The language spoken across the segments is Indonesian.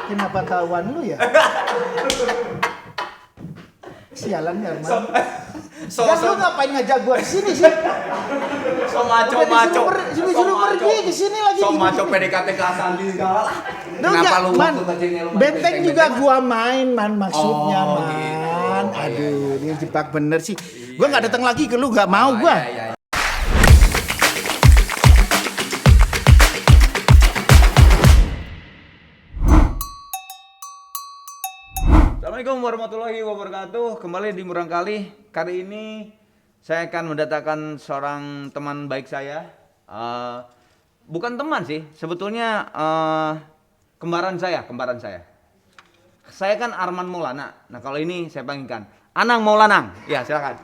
Kenapa kawan lu ya? Sialan ya, Arman. Dan lu ngapain ngajak gua sini sih? So maco. Disuruh pergi ke sini lagi. So maco PDKT ke Asandi segala. Kenapa lu Man, waktu kecilnya lu main benteng juga Man? gua main, man, maksudnya, Oh, man. gitu. Aduh, dia jebak bener sih. Gua nggak datang lagi ke lu, nggak mau gua. Iya. Assalamualaikum warahmatullahi wabarakatuh. Kembali di Murang Kali. Kali ini saya akan mendatangkan seorang teman baik saya. Bukan teman sih, sebetulnya kembaran saya. Saya kan Arman Maulana. Nah kalau ini saya panggilkan Anang Maulanang. Ya silakan.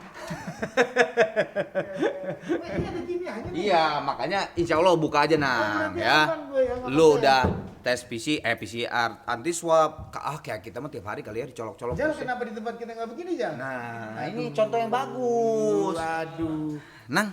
Iya makanya insya Allah buka aja Nang ya. Lu udah tes PCR, anti swab, kayak kita mah tiap hari kali ya dicolok-colok. Jangan kenapa di tempat kita nggak begini, Jang? Nah, ini contoh yang bagus. Aduh. Nang,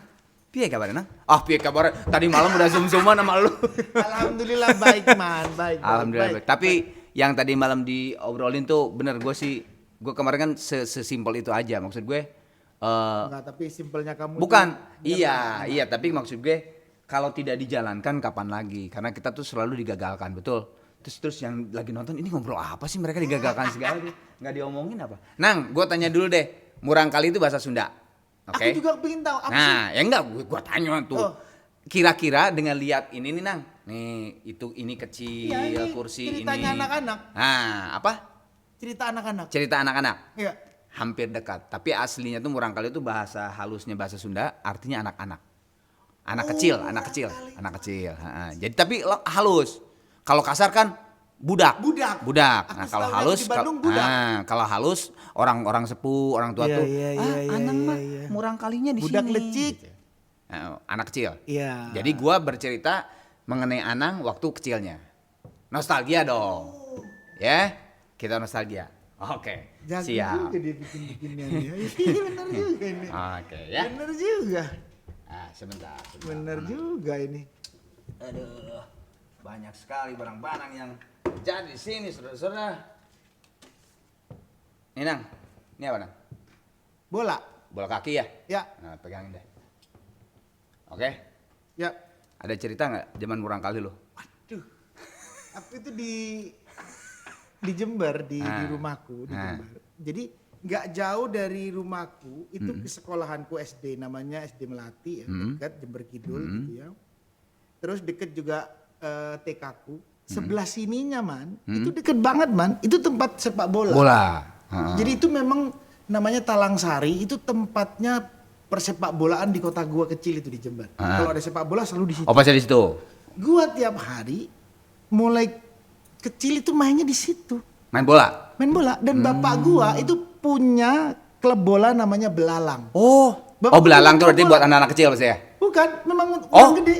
piye kabarnya Nang? Piye kabar? Tadi malam udah zoom-zooman sama lu. Alhamdulillah baik, man, baik. Alhamdulillah baik. Tapi yang tadi malam diobrolin tuh bener gue kemarin kan sesimpel itu aja. Maksud gue Enggak, tapi simpelnya kamu. bukan. Iya, tapi maksud gue kalau tidak dijalankan kapan lagi? Karena kita tuh selalu digagalkan, betul. Terus yang lagi nonton ini ngobrol apa sih mereka digagalkan segala nih? Nggak diomongin apa? Nang, gue tanya dulu deh. Murang Kali itu bahasa Sunda. Oke. Aku juga pengen tahu apa sih. Nah, ya enggak gue tanya tuh. Oh. Kira-kira dengan lihat ini nih Nang. Nih, ini kecil, Ya, ini kursi ini. ceritanya anak-anak. Nah, apa? Cerita anak-anak. Cerita anak-anak. Iya. Hampir dekat. Tapi aslinya tuh Murang Kali itu bahasa halusnya bahasa Sunda, artinya anak-anak. Anak kecil. Ha. Jadi tapi halus. Kalau kasar kan budak. Nah, kalau halus kalau halus orang-orang sepuh, orang tua tuh Anang mah Murang Kalinya di Budak sini. lecik. Nah, anak kecil. Iya. Jadi gua bercerita mengenai Anang waktu kecilnya. Nostalgia dong. Ya, kita nostalgia. Oke. Jago Siap. juga dia bikin-bikinnya nih. Bener juga ini. Oke, ya. Bener juga. Sebentar. Bener juga ini. Aduh, banyak sekali barang-barang yang jadi di sini, saudara-saudara. Ini Nang, ini apa Nang? Bola. Bola kaki ya? Ya. Nah, pegangin deh. Oke. Ya. Ada cerita nggak zaman Murang Kali lo? Waduh. Aku itu di Jember, di rumahku di Jember. Jadi nggak jauh dari rumahku itu ke sekolahanku SD, namanya SD Melati ya, dekat Jember Kidul gitu ya. Terus deket juga TK-ku. Sebelah sininya man, itu deket banget man. Itu tempat sepak bola. Jadi itu memang namanya Talang Sari, itu tempatnya persepak bolaan di kota gua kecil itu di Jember. Kalau ada sepak bola selalu di situ. Oh, pasti di situ. Gua tiap hari mulai kecil itu mainnya di situ. Main bola. Dan bapak gua itu punya klub bola namanya Belalang. Bapak Belalang tuh punya berarti klub buat bola. anak-anak kecil pasti ya? Bukan, memang orang gede.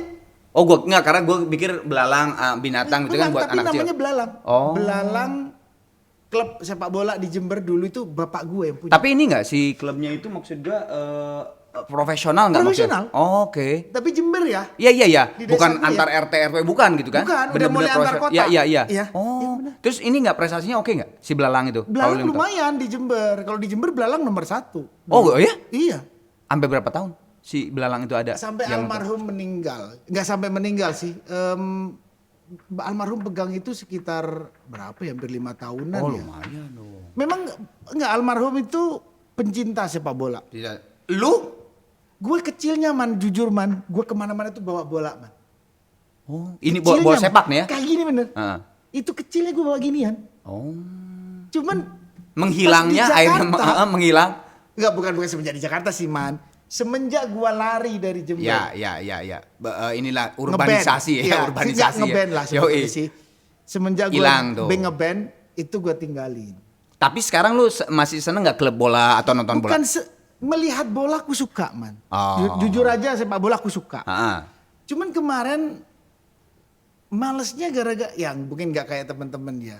Gue enggak, karena gue pikir belalang binatang gitu kan buat tapi anak kecil. namanya Belalang. Belalang klub sepak bola di Jember dulu itu bapak gue yang punya. Tapi ini enggak si klubnya itu maksud gue profesional enggak maksudnya? Profesional. Oke. Tapi Jember ya. Iya. Di Bukan desa gue antar RT RW bukan gitu kan? Bukan, udah mulai antar kota. Iya. Iya, benar. Terus ini enggak prestasinya oke enggak si belalang itu? Belalang lumayan di Jember. Kalau di Jember Belalang nomor 1. Oh ya? Iya. Sampai berapa tahun si belalang itu ada? Sampai almarhum meninggal. Enggak sampai meninggal sih. Almarhum pegang itu sekitar berapa ya? Hampir 5 tahunan ya. Lumayan dong. Memang enggak, almarhum itu pencinta sepak bola. Tidak. Lu? Gue kecilnya man, jujur man. Gue kemana-mana tuh bawa bola man. Ini Kecilnya, bola Man. sepak nih ya? Kayak gini bener. Itu kecilnya gue bawa ginian. Cuman Menghilangnya pas di airnya Jakarta- menghilang. Enggak, bukan semenjak di Jakarta sih man. Semenjak gue lari dari Jember. Ya. Inilah urbanisasi ya, urbanisasi ngeband ya. lah sebenarnya sih. Semenjak gue Hilang tuh. ngeband itu gue tinggalin. Tapi sekarang lu masih seneng nggak klub bola atau nonton bola? Bukan melihat bola aku suka man. Oh. Jujur aja sepak bola aku suka. Heeh. Cuman kemarin malesnya gara-gara yang mungkin nggak kayak teman-teman dia.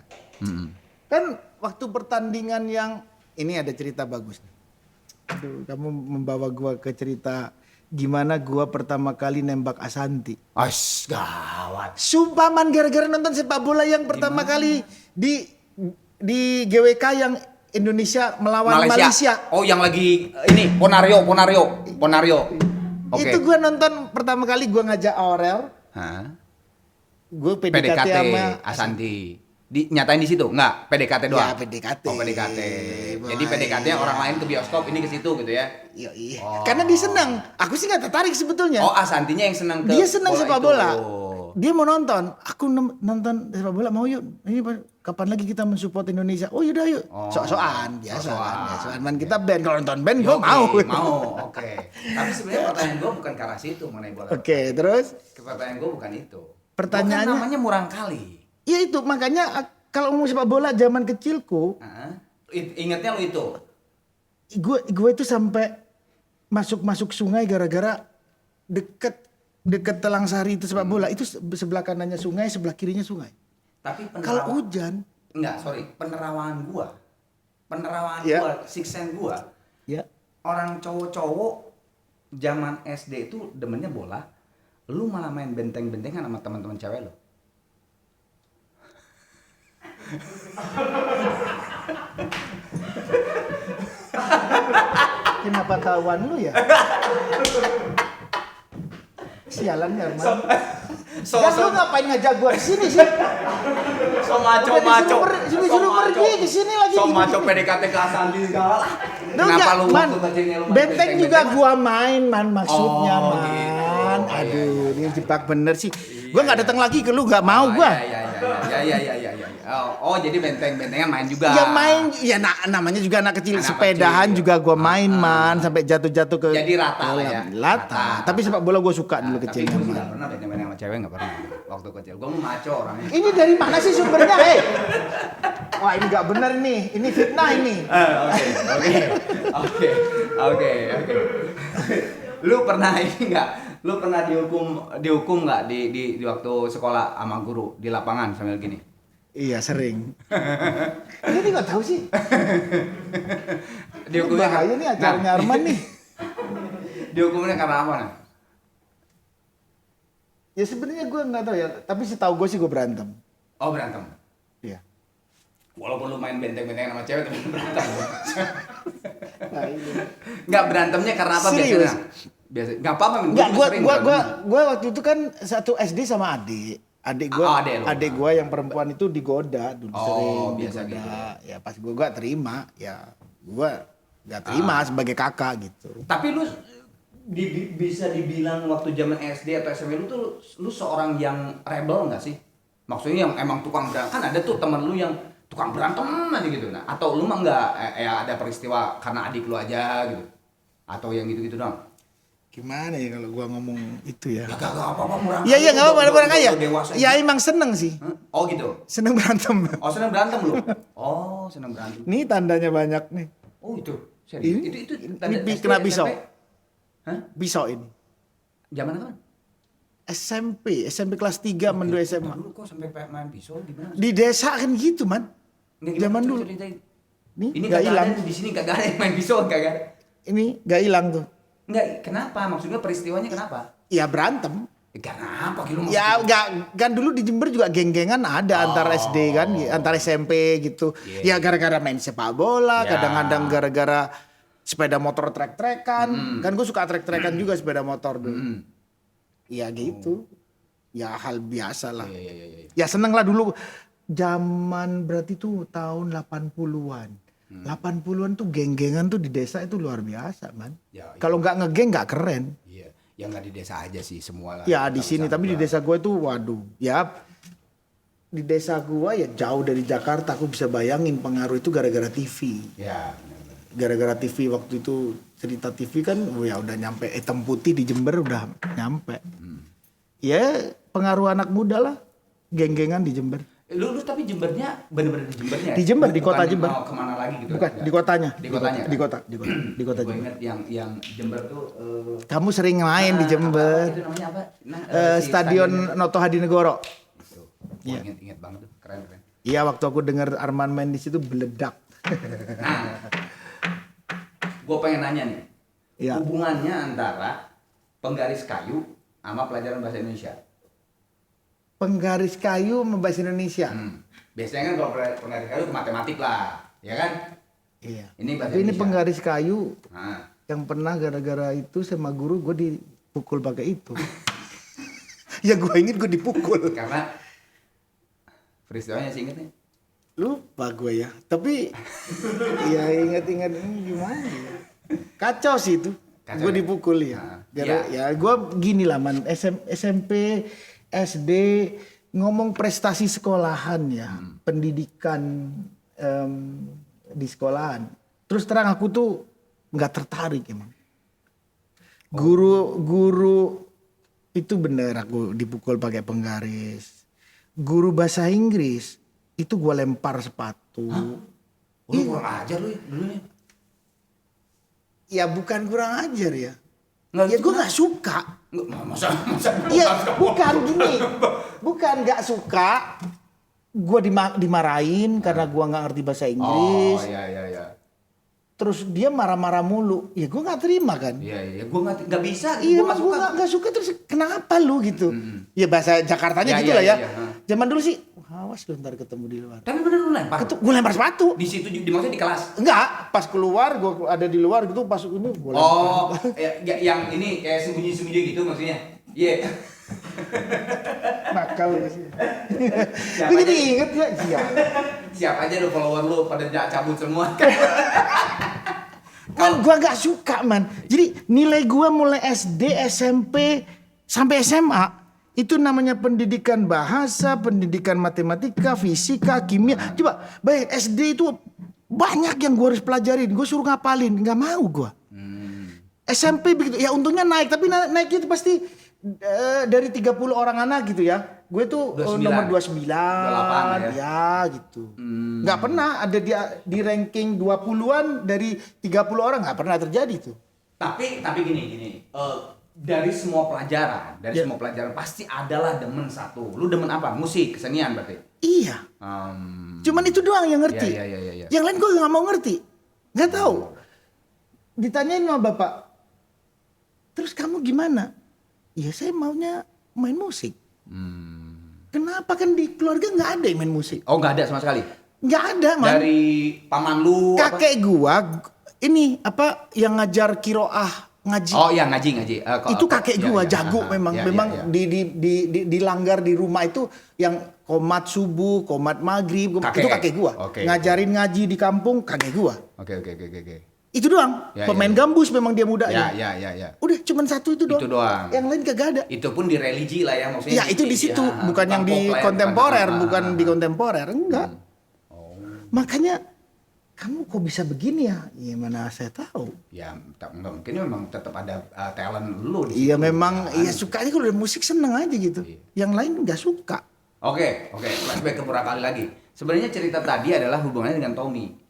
Kan waktu pertandingan yang ini ada cerita bagus nih. Aduh, kamu membawa gua ke cerita gimana gua pertama kali nembak Ashanti. As, gawat. Sumpah man, gara-gara nonton sepak bola yang pertama kali di GWK yang Indonesia melawan Malaysia. Oh, yang lagi ini Ponario. Oke. Itu gua nonton pertama kali, gua ngajak Aurel. Hah? Gue PDKT sama Ashanti. Nyatain di situ? Enggak, PDKT doang. Ya, PDKT. Oh, PDKT. Boy. Jadi PDKT-nya orang lain ke bioskop, ini ke situ gitu ya. Iya. Oh. Karena dia senang. Aku sih nggak tertarik sebetulnya. Oh, Ashantinya yang senang ke Dia senang sepak itu. bola. Oh. Dia mau nonton. Aku nonton sepak bola, mau yuk. Ini kapan lagi kita mensupport Indonesia? Oh yaudah yuk. Oh. Sok-sokan biasa. Sok-sokan. Kan man, kita band, kalau nonton band Ya, gue oke, mau. Mau, oke. Tapi sebenarnya pertanyaan gue bukan ke arah situ mengenai bola. Oke, terus Pertanyaan gue bukan itu. Pertanyaannya- Bukan namanya murang kali. ya itu makanya kalau ngomong sepak bola zaman kecilku, Ingatnya lo itu. gue itu sampai masuk sungai gara-gara deket Telang Sari itu sepak bola, itu sebelah kanannya sungai, sebelah kirinya sungai. Tapi Kalau hujan, penerawangan gua, Ya. six sense gua, ya orang cowok-cowok zaman SD itu demennya bola, lu malah main benteng-bentengan sama teman-teman cewek lu. kenapa kawan lu ya? Sialan ya, Arman. Dan lu ngapain ngajak gua kesini sih? So maco. Disuruh pergi ke sini lagi. So maco PDKT ke Ashanti segala. Kenapa lu Man, waktu kecilnya lu main benteng juga benteng-bentengan? gua main man, maksudnya Oh, man. gitu. Aduh, ini jebak bener sih. Gua nggak datang lagi ke lu, nggak mau gua. Iya. Oh, jadi benteng-bentengan main juga. Ya main, ya namanya juga anak kecil, Anak sepedahan kecil. juga gua main man, sampai jatuh-jatuh ke Jadi rata lah ya. kolam. Rata. Tapi sepak bola gua suka dulu Tapi kecilnya gue man. nggak pernah benteng-benteng sama cewek, nggak pernah. Waktu kecil, gue mau maco orangnya. Ini dari mana sih sumbernya, Wah ini nggak bener nih, ini fitnah ini. Oke. Lu pernah ini nggak? Lu pernah dihukum nggak di waktu sekolah sama guru di lapangan sambil gini? Iya sering. Ini nggak tahu sih. Dihukumnya Bahaya nih acaranya Arman nih. Dihukumnya karena apa nah? Ya sebenarnya gue nggak tahu ya, tapi setahu gue sih gue berantem. Oh, berantem. Iya. Walaupun lu main benteng-bentengan sama cewek tapi berantem. Nah, ini. Nggak, berantemnya karena apa Serius? biasanya? Biasa. Nggak apa-apa. Nggak, juga sering berantem. gue waktu itu kan satu SD sama adik. Adik gue, Oh, adek lu. adik gue yang perempuan itu digoda dulu, Oh, sering biasa digoda. gitu. Ya pas gue gak terima, ya gue gak terima sebagai kakak gitu. Tapi lu bisa dibilang waktu zaman SD atau SMP lu seorang yang rebel nggak sih? Maksudnya yang emang tukang berantem. Kan ada tuh temen lu yang tukang berantem aja gitu. Nah, atau lu mah nggak ya ada peristiwa karena adik lu aja gitu. Atau yang gitu-gitu dong. Gimana ya kalau gue ngomong itu ya? Ya gak apa-apa murah. Iya nggak apa-apa orang kaya. Dewasa. Ya emang seneng sih, Oh gitu. seneng berantem. Oh, senang berantem lu. Oh, senang berantem. Ini tandanya banyak nih. Oh, itu. Serius. Ini- Itu ini SD, kena pisau. SMP? Hah? Pisau ini. Zaman kapan? SMP kelas 3 menuju SMA. Dulu kok sampai main pisau gimana? Di desa kan gitu man. Nggak, Zaman gimana, dulu. ceritain. Nih Ini nggak kagak hilang. ada, di sini kagak ada yang main pisau, kagak ada. Ini nggak hilang tuh. Enggak, kenapa? Maksudnya peristiwanya kenapa? Ya berantem. Kenapa gitu Ya nggak, kan dulu di Jember juga geng-gengan ada antar SD kan, antar SMP gitu. Ya gara-gara main sepak bola, Ya. kadang-kadang gara-gara sepeda motor trek-trekan. Kan gue suka trek-trekan juga sepeda motor dulu. Ya gitu. Ya hal biasa lah. Iya. Ya seneng lah dulu. Zaman berarti tuh tahun 80-an. 80-an tuh geng-gengan tuh di desa itu luar biasa man. Ya, Kalau nggak ngegeng nggak keren. Iya, yang nggak di desa aja sih semua lah. Ya di sini, tapi di desa gue tuh waduh, ya di desa gue ya jauh dari Jakarta. Aku bisa bayangin pengaruh itu gara-gara TV. Ya. Gara-gara TV waktu itu, cerita TV kan, ya udah nyampe hitam putih di Jember udah nyampe. Ya pengaruh anak muda lah, geng-gengan di Jember. Lu tapi Jembernya bener-bener di Jembernya. Di Jember, di Bukan kota Jember. mau kemana lagi gitu? Bukan Enggak. di kotanya. Di kotanya. Di kota Gue Jember. inget yang Jember tuh. Kamu sering main di Jember. Itu namanya apa? Si Stadion Noto Hadinegoro. Gue inget banget tuh, keren. Iya, waktu aku dengar Arman main di situ beledak. Nah, gue pengen nanya nih, Ya. hubungannya antara penggaris kayu sama pelajaran bahasa Indonesia. Penggaris kayu sama bahasa Indonesia. Biasanya kan kalau penggaris kayu ke matematik lah, ya kan? Iya. Ini bahasa Tapi ini Indonesia. penggaris kayu Nah, yang pernah gara-gara itu sama guru gue dipukul pakai itu. Ya gue inget gue dipukul. karena peristiwanya sih inget nih. Lupa gue ya. Tapi ya ingat-ingat ini gimana ya. Kacau sih itu. Kacau Gue ya? dipukul ya. Nah, Ya gue gini lah man. SMP, SD ngomong prestasi sekolahan ya. Pendidikan di sekolahan. Terus terang aku tuh nggak tertarik emang. Guru itu bener aku dipukul pakai penggaris. Guru bahasa Inggris itu gue lempar sepatu. Lu kurang ajar lu ya dulunya. Ya bukan kurang ajar ya. Nggak, Ya itu gue nggak suka. Masa Iya bukan gini. Bukan nggak suka. Gue dimarahin karena gue nggak ngerti bahasa Oh, Inggris. iya. Terus dia marah-marah mulu. Ya gue nggak terima kan. Iya, gua nggak bisa. Iya Gua mas gue nggak suka terus kenapa lu gitu? Ya bahasa Jakartanya Ya, gitu ya, lah ya. ya, ya. Zaman dulu sih, awas lu ntar ketemu di luar. Tapi bener lu lempar. Gue lempar sepatu. Di situ maksudnya di kelas. Enggak, pas keluar gue ada di luar gitu pas ini gue lempar. Oh, yang ini kayak sembunyi-sembunyi gitu maksudnya. Iya. Nakal sih. Siapa Gue jadi aja? inget ya, iya. Siap aja lu follower lu pada cabut semua. Man, gue gak suka man. Jadi nilai gue mulai SD, SMP, sampai SMA itu namanya pendidikan bahasa, pendidikan matematika, fisika, kimia. Coba bayangin SD itu banyak yang gue harus pelajarin. Gue suruh ngapalin, gak mau gue. SMP begitu, ya untungnya naik. Tapi naiknya itu pasti dari 30 orang anak gitu ya. Gue tuh 29. nomor 29 28 ya gitu. Nggak pernah ada di ranking 20-an dari 30 orang, nggak pernah terjadi tuh. Tapi gini. Dari semua pelajaran, semua pelajaran pasti adalah demen satu. Lu demen apa? Musik, kesenian berarti. Iya. Cuman itu doang yang ngerti. Iya. Yang lain gue nggak mau ngerti. Nggak tahu. Ditanyain sama bapak. Terus kamu gimana? Ya saya maunya main musik. Kenapa kan di keluarga nggak ada yang main musik? Oh, nggak ada sama sekali. Nggak ada man. Dari paman lu Kakek gua ini apa yang ngajar kiroah ngaji. Oh iya ngaji. Itu kakek gua iya, jago memang iya, memang iya. dilanggar di rumah itu yang qomat subuh, qomat maghrib, itu kakek gua. Oke. Ngajarin ngaji di kampung kakek gua. Oke. Itu doang. Ya, Pemain ya. gambus memang dia mudanya. Ya. Udah cuman satu itu doang. Itu doang. Yang lain kagak ada. Itu pun di religi lah ya maksudnya. Ya itu di situ, bukan yang di populer, kontemporer, bukan di kontemporer, enggak. Oh. Makanya kamu kok bisa begini ya? Ya mana saya tahu. Ya mungkin memang tetap ada talent lu di Iya situ, memang, kan? iya sukanya kalau udah musik seneng aja gitu. Iya. Yang lain nggak suka. Oke, flashback ke beberapa kali lagi. Sebenarnya cerita tadi adalah hubungannya dengan Tommy,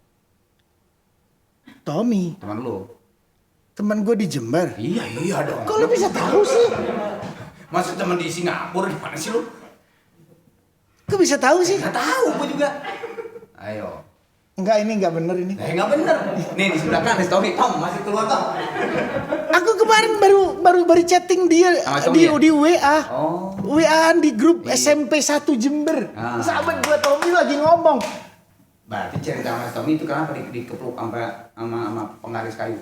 Tommy, teman lu. teman gue di Jember. Iya dong. Kok lu bisa tahu sih? Masa teman di Singapura gimana sih lu? Kok bisa tahu sih? Nggak tahu gua juga. Ayo. Enggak, ini nggak bener ini. Nggak bener. Nih di sebelah kan ada Tommy. Tom masih keluar Tom. Aku kemarin baru chatting dia Sama Tommy ya? di WA. Oh. WA-an di grup Iya. SMP 1 Jember. Ah. Sahabat gua Tommy lagi ngomong. Berarti cerita sama Tommy itu kenapa dikepluk sama penggaris kayu?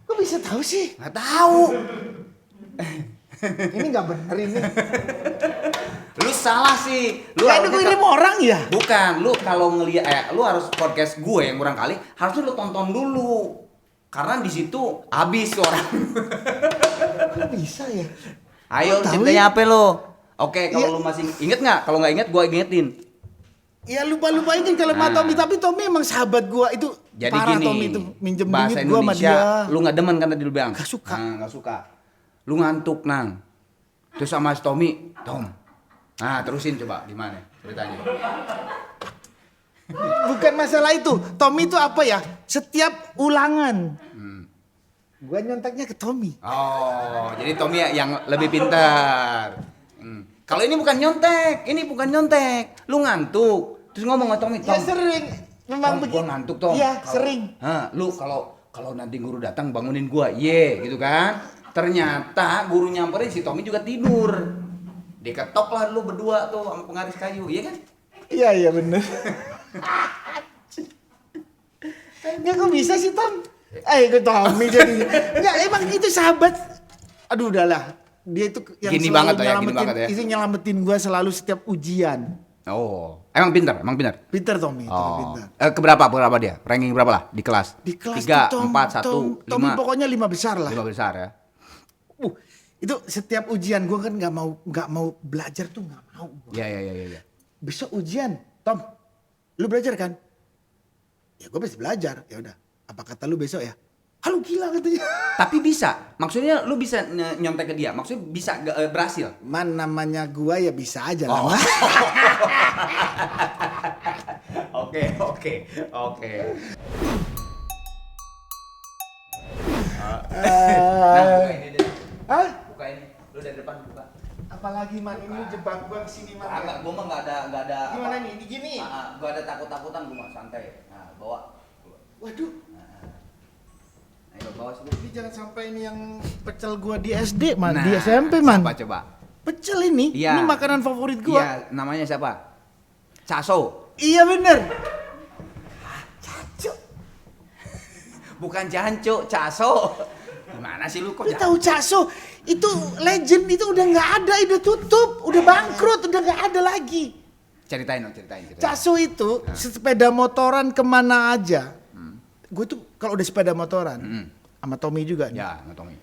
Kok bisa tahu sih? Nggak tahu. Ini nggak bener ini. Lu salah sih. Lu Kayak harusnya ngirim orang ya? Bukan, lu kalau ngeliat lu harus podcast gue yang kurang kali harusnya lu tonton dulu. Karena di situ habis orang. Kok bisa ya? Ayo Tahu ceritanya ya? apa lo? Oke, kalau Iya. lu masih inget nggak? Kalau nggak inget gue ingetin. Ya lupa-lupain kan kalau sama Nah. Tommy, tapi Tommy emang sahabat gua itu. Jadi parah gini, Tommy itu minjem bahasa duit gua sama Indonesia, dia. lu nggak demen kan tadi lu bilang? Nggak suka. Nah, nggak suka. Lu ngantuk nang. Terus sama si Tommy, Tom. Nah terusin coba gimana ceritanya? Bukan masalah itu. Tommy itu apa ya? Setiap ulangan. Gua nyonteknya ke Tommy. Oh, jadi Tommy yang lebih pintar. Kalau ini bukan nyontek, Lu ngantuk, terus ngomong sama Tommy, Ya Tom. sering. Memang Tom, gua ngantuk, Tom. Iya, Kalau- sering. Hah, lu kalau nanti guru datang bangunin gua, gitu kan? Ternyata guru nyamperin si Tommy juga tidur. Diketok lah lu berdua tuh sama penggaris kayu, iya kan? Iya bener. Enggak kok bisa sih Tom? Itu Tommy jadi. Enggak emang itu sahabat. Aduh udahlah. Dia itu yang Gini selalu banget ya, nyelamatin, gini banget ya. itu nyelamatin gue selalu setiap ujian. Oh, emang pintar? Pinter Tommy, Oh. pinter. Berapa dia? Ranking berapa lah di kelas? Di kelas 3, tuh, 4, 1, 5. Tommy pokoknya 5 besar lah. 5 besar ya. Itu setiap ujian gue kan nggak mau belajar tuh nggak mau. Iya. Besok ujian, Tom, lu belajar kan? Ya gue pasti belajar. Ya udah, apa kata lu besok ya? Halo gila katanya. Tapi bisa, maksudnya lu bisa nyontek ke dia, maksudnya bisa berhasil. Man namanya gua ya bisa aja Oh. lah. Oke. Nah, buka ini deh. Hah? Buka ini. Lu dari depan buka. Apalagi man ini lu jebak gua kesini man. Agak gua mah enggak ada. Gimana nih? Gini. Gua ada takut-takutan gua mah santai. Nah, bawa. Waduh, Ayo bawa sini. ini jangan sampai ini yang pecel gua di SD man, Nah, di SMP man. Coba. Pecel ini, Iya. ini makanan favorit gua. Iya, namanya siapa? Caso. Iya bener. Bukan Janco, Caso. Gimana sih lu kok Lu tahu Cakso? Itu legend itu udah nggak ada, udah tutup, udah bangkrut, udah nggak ada lagi. Ceritain. Cakso itu sepeda motoran kemana aja. Gue tuh kalau udah sepeda motoran sama Tommy juga nih. Ya, Tommy.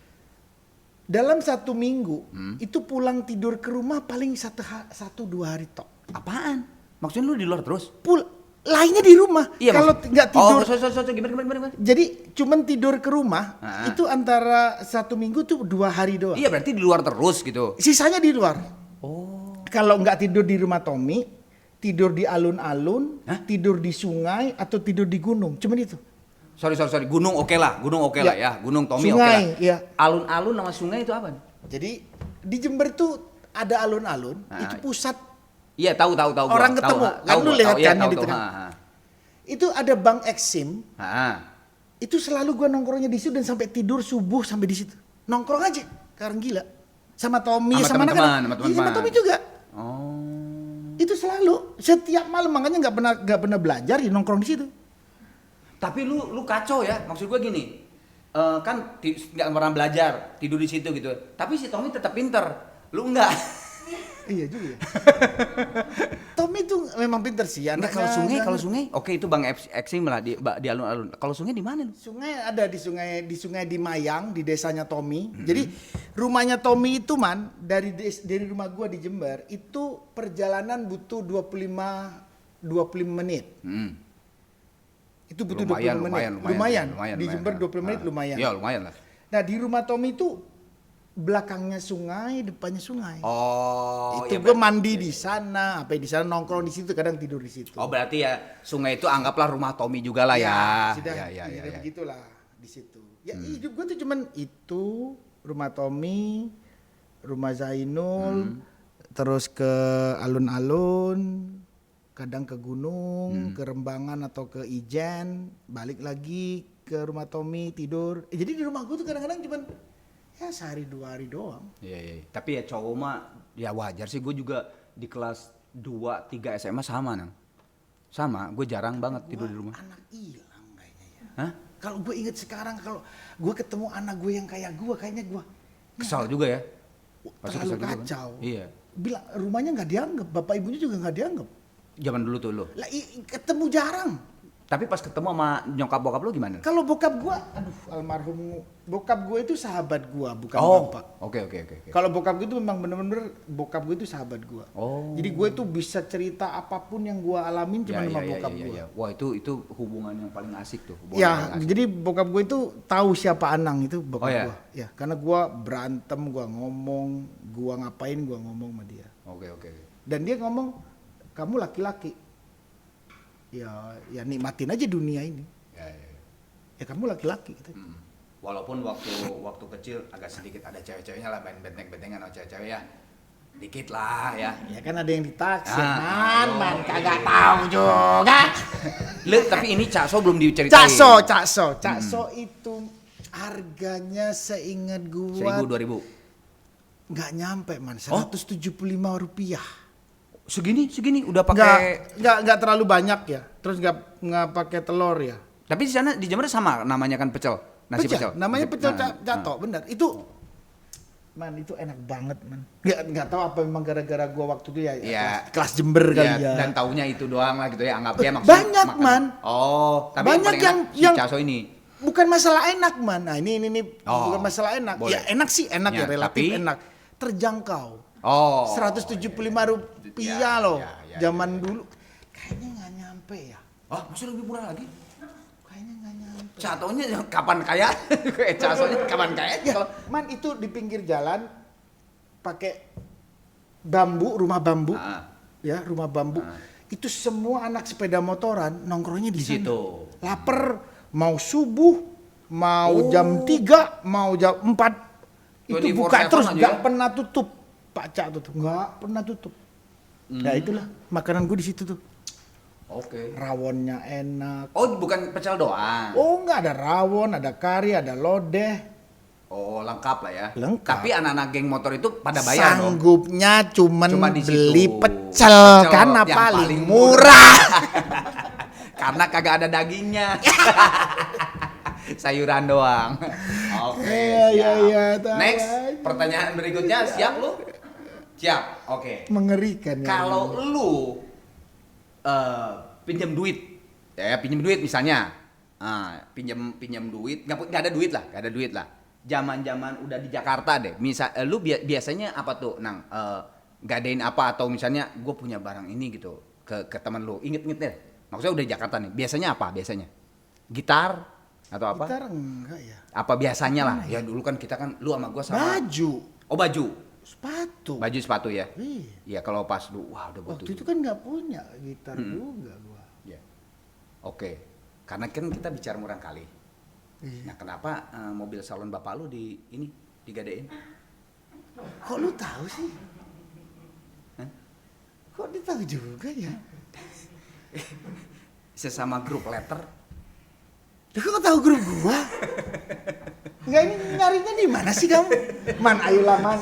Dalam 1 minggu itu pulang tidur ke rumah paling 1-2 hari tok. Apaan? Maksudnya lu di luar terus? Lainnya di rumah. Iya, kalau nggak tidur. Gimana? Jadi cuman tidur ke rumah itu antara 1 minggu tuh 2 hari doang. Iya, berarti di luar terus gitu. Sisanya di luar. Oh. Kalau nggak tidur di rumah Tommy, tidur di alun-alun, Hah? tidur di sungai atau tidur di gunung. Cuman itu. Sorry. Gunung oke lah ya. Gunung Tommy oke Sungai, lah. iya. Alun-alun sama sungai itu apa? Jadi di Jember tuh ada alun-alun, Ah. itu pusat Iya, tahu. Orang ketemu. Kan lu lihat kan yang di tengah. Ha. itu ada Bank Exim. Ha. Itu selalu gua nongkrongnya di situ dan sampai tidur subuh sampai di situ. Nongkrong aja, karena gila. Sama Tommy, Sama sama teman-teman, anak-anak. sama Iya, sama teman-teman. Tommy juga. Oh. Itu selalu setiap malam, makanya nggak pernah belajar ya nongkrong di situ. Tapi lu kacau ya. Maksud gue gini. Kan nggak pernah belajar, tidur di situ gitu. Tapi si Tommy tetap pinter. Lu enggak. Iya juga. Ya. Tommy tuh memang pinter sih. Enggak, kalau sungai, oke itu Bang Exim lah di alun-alun. Kalau sungai di mana lu? Sungai ada di sungai di Mayang, di desanya Tommy. Jadi rumahnya Tommy itu man dari rumah gua di Jember itu perjalanan butuh 25 menit. Itu butuh 20 menit. Lumayan. Di Jember 20 menit lumayan. Iya, lumayan lah. Nah, di rumah Tommy itu belakangnya sungai, depannya sungai. Oh, itu ya gue mandi di sana, di sana nongkrong di situ, kadang tidur di situ. Oh, berarti ya sungai itu anggaplah rumah Tommy juga lah ya. Sudah, Ya. begitulah di situ. Ya hidup gue tuh cuman itu, rumah Tommy, rumah Zainul, terus ke alun-alun, kadang ke gunung, ke Rembangan atau ke Ijen, balik lagi ke rumah Tommy tidur. Jadi di rumah gue tuh kadang-kadang cuman ya sehari 2 hari doang. Iya. Tapi ya cowok mah ya wajar sih, gue juga di kelas 2-3 SMA sama nang. Sama, gue jarang banget tidur di rumah. Anak hilang kayaknya ya. Hah? Kalau gue inget sekarang, kalau gue ketemu anak gue yang kayak gue, kayaknya gue Kesal juga ya. Pasti terlalu kesal juga kan? kacau. Iya. Bilang rumahnya nggak dianggap, bapak ibunya juga nggak dianggap. Zaman dulu tuh lo. Lah ketemu jarang. Tapi pas ketemu sama nyokap bokap lo gimana? Kalau bokap gue, aduh almarhum bokap gue itu sahabat gue, bukan Oh, bapak. oke. Kalau bokap gue itu memang bener-bener bokap gue itu sahabat gue. Oh. Jadi gue tuh bisa cerita apapun yang gue alamin cuma sama bokap gue. Ya. Wah itu hubungan yang paling asik tuh. Ya, jadi bokap gue itu tahu siapa Anang itu bokap Oh, ya? gue. Ya, karena gue berantem, gue ngomong, gue ngapain, gue ngomong sama dia. Oke. Dan dia ngomong, kamu laki-laki. Ya nikmatin aja dunia ini. Ya kamu laki-laki gitu. Walaupun waktu kecil agak sedikit ada cewek-ceweknya lah, main benteng-bentengan sama cewek-cewek ya. Dikit lah ya. Ya kan ada yang ditaksir, Ah, man kagak tahu juga. Tapi ini Cakso belum diceritain. Cakso itu Harganya seingat gua 1.000, 2.000. nggak nyampe man, Rp175. Segini udah pakai. Nggak terlalu banyak ya. Terus nggak pakai telur ya. Tapi di sana di Jember sama namanya kan pecel. Nasi pecel. Namanya pecel Nah, catok, bener. Itu man itu enak banget man. Nggak tahu apa memang gara-gara gua waktu itu ya kelas Jember kali ya. Dan taunya itu doang lah gitu ya, anggap ya maksudnya. Banyak man. Oh, tapi banyak yang caso ini. Bukan masalah enak man. Nah ini bukan masalah enak. Boleh. Ya enak sih enak ya, relatif tapi enak. Terjangkau. Oh. Rp175 loh. Ya, Zaman dulu kayaknya nggak nyampe ya. Oh, masih lebih murah lagi? Kayaknya nggak nyampe. Catonya kapan kaya? Casonya kapan kaya? Ya, man itu di pinggir jalan pakai rumah bambu. Ya, rumah bambu. Itu semua anak sepeda motoran nongkrongnya di situ. Laper, mau subuh, mau jam 3, mau jam 4. Itu buka terus, nggak pernah tutup. Pak Cak tutup, nggak pernah tutup. Ya itulah makanan gue di situ tuh. Oke. Rawonnya enak. Oh, bukan pecel doang. Oh, nggak ada rawon, ada kari, ada lodeh. Oh, lengkap lah ya. Lengkap. Tapi anak-anak geng motor itu pada bayar dong. Sanggupnya cuma di beli situ. pecel karena yang paling murah. Karena kagak ada dagingnya. Sayuran doang. Oke. Iya, Next, pertanyaan berikutnya, siap lu? Siap. Oke. Mengerikan ya. Kalau lu pinjam duit, pinjam duit misalnya, pinjam duit, nggak ada duit lah. Zaman udah di Jakarta deh. Misal, lu biasanya apa tuh, Nang? Gadein apa atau misalnya gue punya barang ini gitu ke teman lu. Inget deh. Maksudnya udah di Jakarta nih. Biasanya apa? Gitar atau apa? Gitar enggak ya. Apa biasanya lah? Ya dulu kan kita kan lu sama gue sama. Baju. Oh baju. Sepatu. Baju sepatu ya. Iya. Ya kalau pas lu wah udah butuh. Waktu itu kan nggak punya gitar juga gua. Ya. Oke. Karena kan kita bicara murah kali. Iya. Nah, kenapa mobil salon bapak lu digadein? Kok lu tahu sih? Hah? Kok dia tahu juga ya? Sesama grup letter. Lu kok tahu grup gua? Enggak, ini nyarinya di mana sih kamu? Man, ayolah man.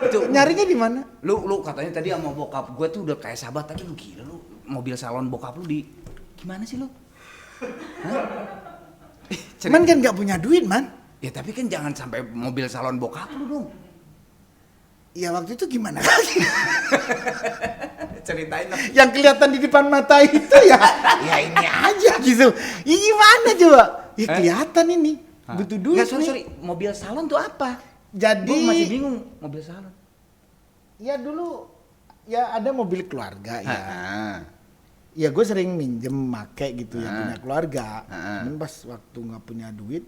Itu Nyarinya di mana? lu katanya tadi sama bokap gue tuh udah kayak sahabat, tapi lu gila lu mobil salon bokap lu di gimana sih lu? Man kan nggak punya duit man. Ya tapi kan jangan sampai mobil salon bokap lu dong. Ya waktu itu gimana lagi? Ceritain dong. Yang kelihatan di depan mata itu ya ini aja gitu. Ya gimana coba? Ya kelihatan ini. Butuh duit Nggak, nih. sorry. Mobil salon tuh apa? Jadi Gue masih bingung mobil salon. Ya dulu ya ada mobil keluarga ya. Ah. Ya gue sering minjem make gitu ya punya keluarga. Ah. Cuman pas waktu nggak punya duit,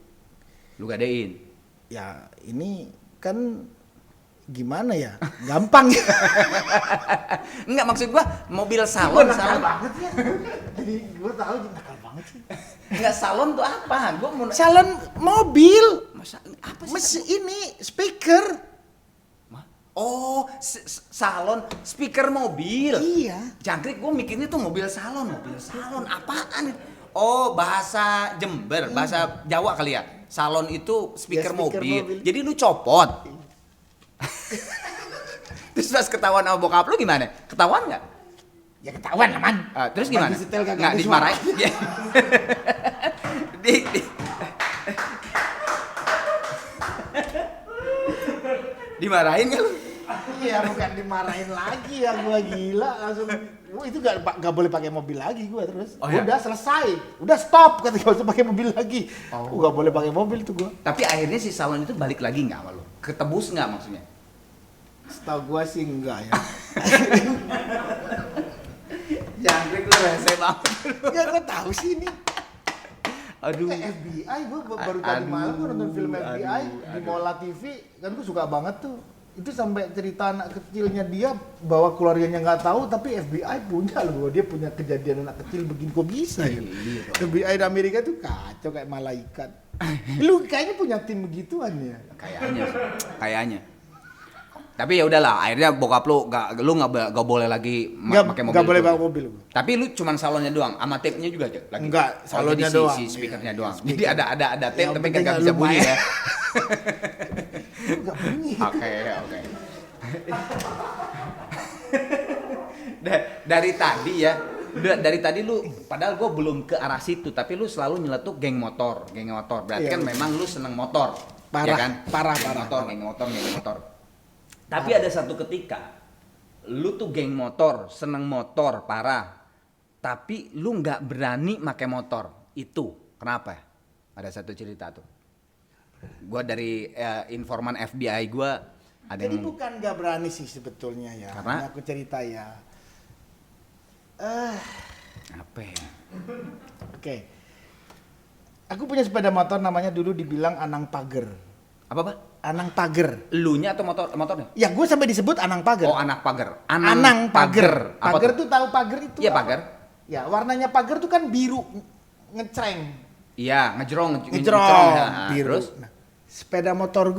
Lu gadein. ya ini kan gimana ya? Gampang ya. Enggak, maksud gua mobil salon. banget ya. Jadi gue tahu nakal banget sih. Enggak, salon tuh apa? Gua mau Salon mobil. apa sih? Ini speaker. Oh, salon speaker mobil. Iya. Jangkrik gua mikirnya tuh mobil salon apaan? Oh, bahasa Jember, bahasa Jawa kali ya. Salon itu speaker, mobil. Jadi lu copot. Terus pas ketahuan sama bokap lu gimana? Ketahuan nggak? Ya ketahuan lah man. Terus gimana? Nggak dimarahin? Dimarahin kan? Iya bukan dimarahin lagi ya, gua gila langsung. Itu gak boleh pakai mobil lagi gua terus. Oh, ya? Udah selesai, udah stop kata gak usah pakai mobil lagi. Gak boleh pakai mobil tuh gua. Tapi akhirnya si salon itu balik lagi nggak sama lu? Ketebus nggak maksudnya? Setahu gua sih enggak ya. Jangkrik lu rese banget. Ya gua tahu sih ini. Aduh. Kayak FBI, gua baru tadi malam gua nonton film FBI di Mola TV, kan gua suka banget tuh. Itu sampai cerita anak kecilnya dia bahwa keluarganya nggak tahu, tapi FBI punya loh, dia punya kejadian anak kecil begini, kok bisa ya? FBI di Amerika tuh kacau kayak malaikat. Lu kayaknya punya tim begituan ya? Kayaknya. Tapi ya udahlah, akhirnya bokap lu nggak boleh lagi pakai mobil. Nggak boleh itu. bawa mobil. Tapi lu cuman salonnya doang, sama tape-nya juga aja lagi. Enggak, salonnya jadi doang. Si speakernya Iya, doang. speaker. Jadi ada tape Yang tapi penting nggak nggak bisa lu bunyi main. ya. Nggak bunyi. Oke. Dari tadi ya, dari tadi lu, padahal gue belum ke arah situ, tapi lu selalu nyeletuk geng motor. Berarti Iya, kan betul. memang lu seneng motor, Parah, ya kan? parah. Geng motor. Tapi ada satu ketika, lu tuh geng motor, seneng motor, parah. Tapi lu nggak berani pakai motor. Itu kenapa? Ada satu cerita tuh. Gua dari informan FBI gua ada Jadi yang bukan nggak berani sih sebetulnya ya. Karena? Ini aku cerita ya. apa ya? Oke. Aku punya sepeda motor namanya dulu dibilang Anang Pager. Apa? Anang Pager. Elunya atau motornya? Ya gue sampai disebut Anang Pager. Oh, anak pagar. Anang Pager. Apa Pager tuh? tuh tahu pager itu? Iya, apa? pagar. Ya warnanya pager tuh kan biru ngecreng. Iya, ngejrong Ngejrong biru. Terus Nah, sepeda motor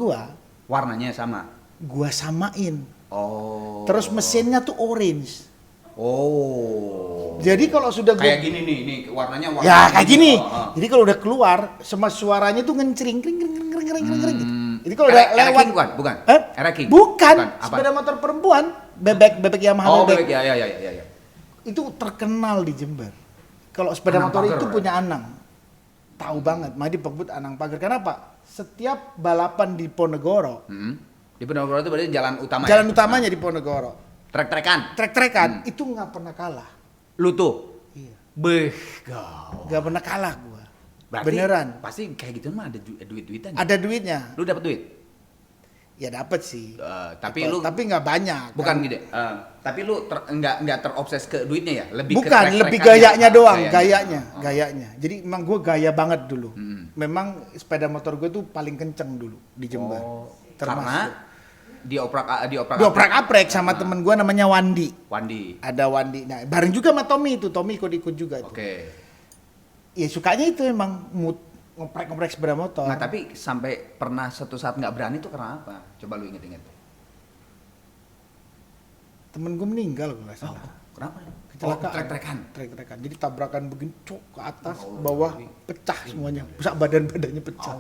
warnanya sama. gua samain. Oh. Terus mesinnya tuh orange. Oh. Jadi kalau sudah kayak gua gini nih, warnanya warna ya kayak gini. Oh. Jadi kalau udah keluar, semua suaranya tuh ngencring kring gitu. Jadi kalau Era- udah Era lewat King bukan? Eh? Era King? Bukan. Apa? Sepeda motor perempuan, bebek Yamaha Oh, bebek. ya. Itu terkenal di Jember. Kalau sepeda Anang motor Pager. itu punya Anang. Tahu banget, makanya disebut Anang Pager. Kenapa? Setiap balapan di Ponegoro, Di Ponegoro itu berarti jalan utama jalan ya? utamanya di Ponegoro, Trek-trekan. trek-trekan itu nggak pernah kalah. Lu tuh. Iya. Beh, gawat. Nggak pernah kalah gua. Berarti Beneran. pasti kayak gitu mah ada duit-duitan. Ada duitnya. Lu dapat duit? Ya dapat sih. Tapi lu tapi nggak banyak. bukan kan? gitu. Tapi lu nggak terobses ke duitnya ya? Lebih ke Bukan, lebih gayanya doang, gayanya. Jadi emang gue gaya banget dulu. Memang sepeda motor gue tuh paling kenceng dulu di Jember. Karena Dioprak-aprek sama temen gue namanya Wandi. Wandi. Ada Wandi. Nah, bareng juga sama Tommy itu. Tommy ikut juga itu. Oke. Ya sukanya itu emang ngoprek-ngoprek sepeda motor. Nah, tapi sampai pernah suatu saat nggak berani tuh karena apa? Coba lu inget-inget. Temen gue meninggal kalau nggak salah. Kenapa? Kecelakaan. Trek-trekan. Jadi tabrakan begini cok ke atas, bawah pecah semuanya. Besar badan-badannya pecah.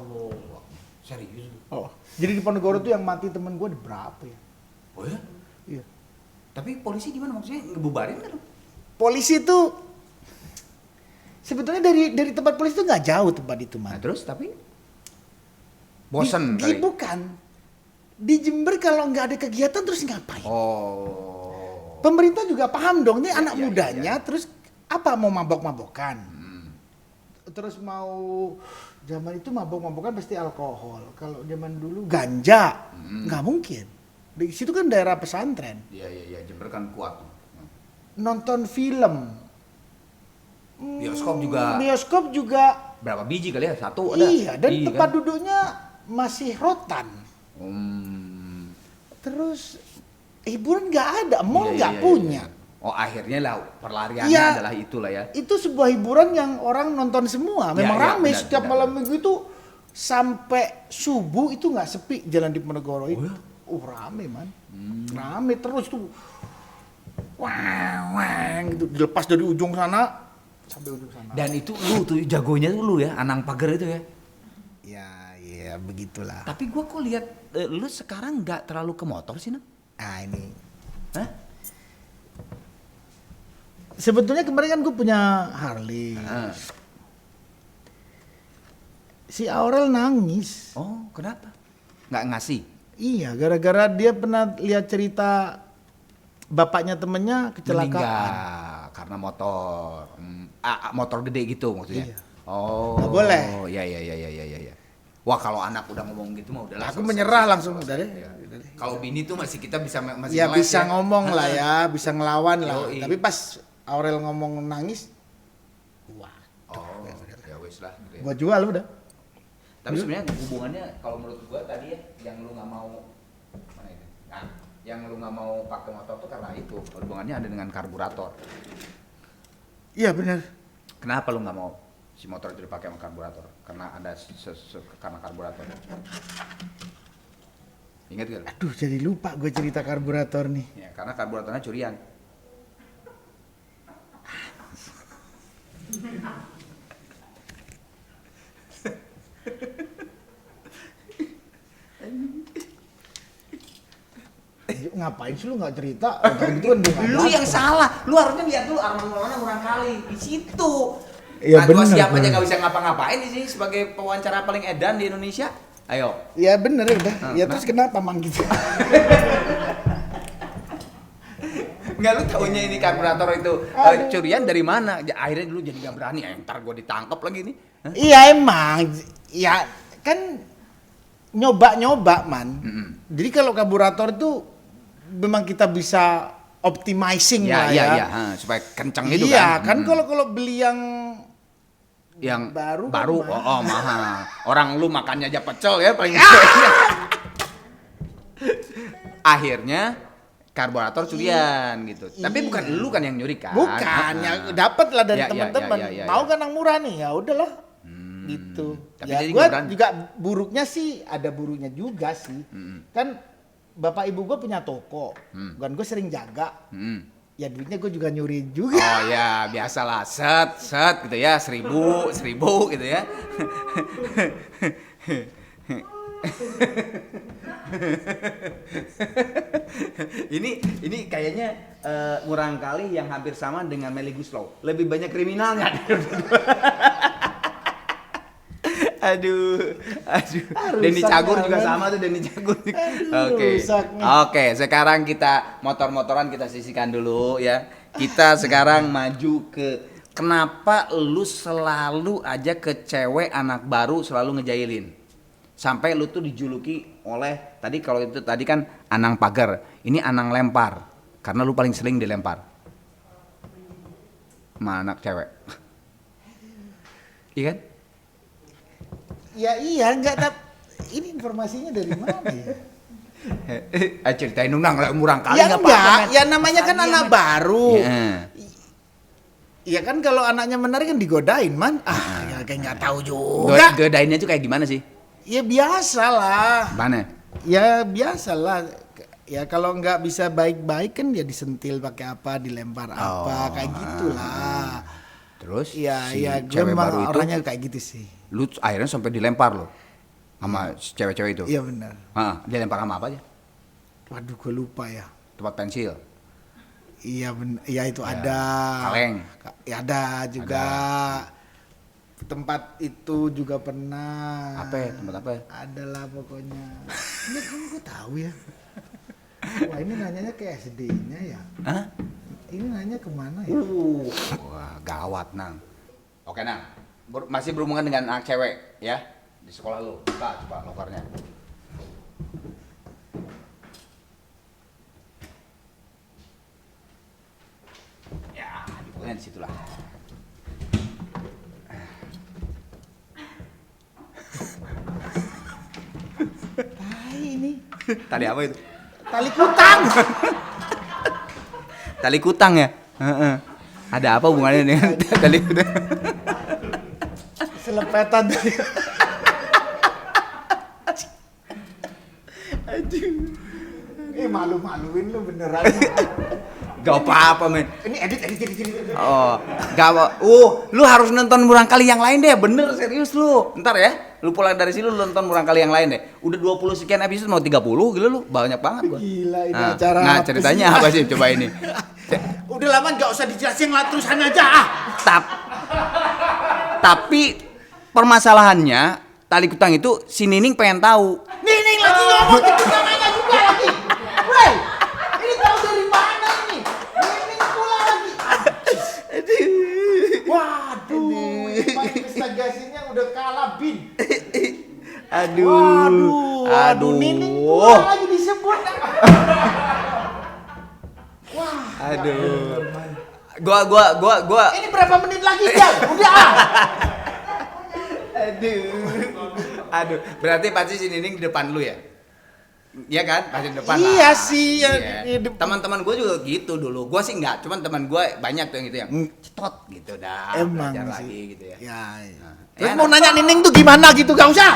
Serius? Oh. Jadi di Ponegoro tuh yang mati temen gue ada berapa ya? Oh ya? Iya. Tapi polisi gimana maksudnya ngebubarin kan? Polisi tuh sebetulnya dari tempat polisi tuh nggak jauh tempat itu Nah, man. terus tapi bosen kali. Bukan. Di Jember kalau nggak ada kegiatan terus ngapain? Oh. Pemerintah juga paham dong, ini anak iya, mudanya terus apa mau mabok-mabokan? Terus mau zaman itu mabok-mabokan pasti alkohol. Kalau zaman dulu ganja, nggak mungkin. Di situ kan daerah pesantren. Iya, Jember kan kuat tuh. Nonton film. Bioskop juga Berapa biji kali ya? Satu ada. iya, dan Iya, tempat kan? duduknya masih rotan. Terus hiburan nggak ada, mall nggak punya. Oh, akhirnya lah perlariannya Iya. adalah itulah ya. Itu sebuah hiburan yang orang nonton semua. Memang Iya, rame benar, setiap benar, malam minggu itu sampai subuh itu nggak sepi jalan di Ponegoro itu. Rame man, rame terus tuh. Wah, gitu dilepas dari ujung sana sampai ujung sana. Dan itu lu tuh jagonya tuh lu ya, Anang Pager itu ya. Ya begitulah. Tapi gua kok lihat lu sekarang nggak terlalu ke motor sih, Nang? Ah ini. Hah? Sebetulnya kemarin kan gue punya Harley. Si Aurel nangis. Oh, kenapa? Nggak ngasih? Iya, gara-gara dia pernah lihat cerita bapaknya temennya kecelakaan. Meninggal karena motor. Motor gede gitu maksudnya. Iya. Oh. Nggak boleh. Iya. Wah, kalau anak udah ngomong gitu mah udahlah. Aku menyerah langsung udah deh. Kalau bini tuh masih kita bisa masih Ya ngeles bisa ngomong lah ya, bisa ngelawan lah. Yoi. Tapi pas Aurel ngomong nangis, wah, Oh, ya wes lah. Gitu ya. gua jual udah. Tapi sebenarnya hubungannya kalau menurut gua tadi ya, yang lu nggak mau mana itu? Nah, yang lu nggak mau pakai motor tuh karena itu hubungannya ada dengan karburator. Iya benar. Kenapa lu nggak mau si motor itu dipakai sama karburator? Karena ada karena karburator. Ingat gak? Aduh, jadi lupa gue cerita karburator nih. Ya, karena karburatornya curian. Ngapain sih lu nggak cerita? Kalau gitu kan gue Lu yang salah. Lu harusnya lihat dulu Arman Maulana murang kali di situ. Iya, Gua bener, siapa aja bener. nggak bisa ngapa-ngapain di sini sebagai pewawancara paling edan di Indonesia. Ayo. Ya bener ya udah. Nah, Ya terus kenapa mang gitu? Enggak, lu taunya ini karburator itu Aduh. curian dari mana? Akhirnya dulu jadi gak berani. Ntar gue ditangkap lagi nih. Hah? Iya emang. Ya kan nyoba-nyoba man. Jadi kalau karburator itu memang kita bisa optimizing Ya, lah iya, ya. iya. Supaya kenceng itu Iya kan. kan kalau beli yang Yang baru kan oh mahal. Orang lu makannya aja pecel ya paling. Akhirnya karburator curian gitu. Tapi Iya. bukan lu kan yang nyuri kan? bukan ya dapat lah dari Ya, ya, teman-teman. ya. Mau kan yang murah nih ya udahlah. Gitu. Tapi Ya jadi gua nggak berani. juga buruknya sih ada buruknya juga sih. Kan bapak ibu gue punya toko. Bukan gue sering jaga. Ya duitnya gue juga nyuri juga. Oh ya, biasalah set gitu ya, 1000 gitu ya. ini kayaknya murang kali yang hampir sama dengan Melly Guslow. Lebih banyak kriminalnya. Aduh. Denny Rusak Cagur juga banget. sama tuh Denny Cagur. Aduh, Oke. rusak nih. Oke, sekarang kita motor-motoran kita sisihkan dulu ya. Kita sekarang maju ke kenapa lu selalu aja ke cewek anak baru selalu ngejailin. Sampai lu tuh dijuluki oleh tadi kalau itu tadi kan Anang Pagar, ini Anang Lempar. Karena lu paling sering dilempar. Sama anak cewek. Iya kan? Ya iya enggak ini informasinya dari mana ya? Ceritain dong Nang, murang kali Ya nggak enggak, apa-apa, men. ya namanya kan Iya, anak men. baru. Iya. Ya kan kalau anaknya menarik kan digodain man. Ya kayak nggak tahu juga. Godainnya tuh kayak gimana sih? Ya biasa lah. Mana? Ya biasa lah. Ya kalau nggak bisa baik-baik kan ya disentil pakai apa, dilempar apa, kayak gitulah. Terus Iya, si iya, gue cewek memang baru itu orangnya kayak gitu sih. lu akhirnya sampai dilempar lo sama si cewek-cewek itu. Iya benar. Dilempar sama apa aja? Waduh, gue lupa ya. Tempat pensil. Iya benar. Iya itu Ya, ada. kaleng. Ya ada juga. Tempat itu juga pernah. Apa ya? Tempat apa ya? Adalah pokoknya. Ini kan gue tahu ya. Wah ini nanyanya ke SD-nya ya. Hah? Ini nanya kemana ya? Wah, gawat Nang. Oke Nang, masih berhubungan dengan anak cewek ya di sekolah lu. Buka coba lokernya. Ya, dibukain di situ lah. Ini Tali apa itu? tali kutang. Tali kutang ya? Heeh. Ada apa hubungannya dengan tali kutang? Selepetan tadi. Malu-maluin lu beneran. Gak apa-apa men. Ini edit. Oh, gak apa. Lu harus nonton murang kali yang lain deh. Bener, serius lu. Ntar ya, lu pulang dari sini lu nonton murang kali yang lain deh. Udah 20 sekian episode mau 30, gila lu. Banyak banget gua. Gila ini Nah, acara nah apa ceritanya sih? apa sih? Coba ini. Udah lama nggak usah dijelasin lah terusan aja ah. Tapi permasalahannya tali kutang itu si Nining pengen tahu. Nining lagi ngomong gitu namanya juga lagi. Wey, ini tahu dari mana ini? Nining pula lagi. Waduh, investigasinya udah kalah bin. Waduh, Nining pula lagi disebut. Wah, Aduh. Gua. ini berapa menit lagi Jal? Udah ah. Aduh. Berarti pasti si Nining di depan lu ya? Iya kan? Pasti di depan lah. Iya sih, ya, Iya. Teman-teman gue juga gitu dulu. Gue sih enggak, cuman teman gue banyak tuh yang gitu yang cetot gitu dah. Emang belajar sih. lagi gitu ya. Ya. Nah, Terus enak. mau nanya Nining tuh gimana gitu, gak usah.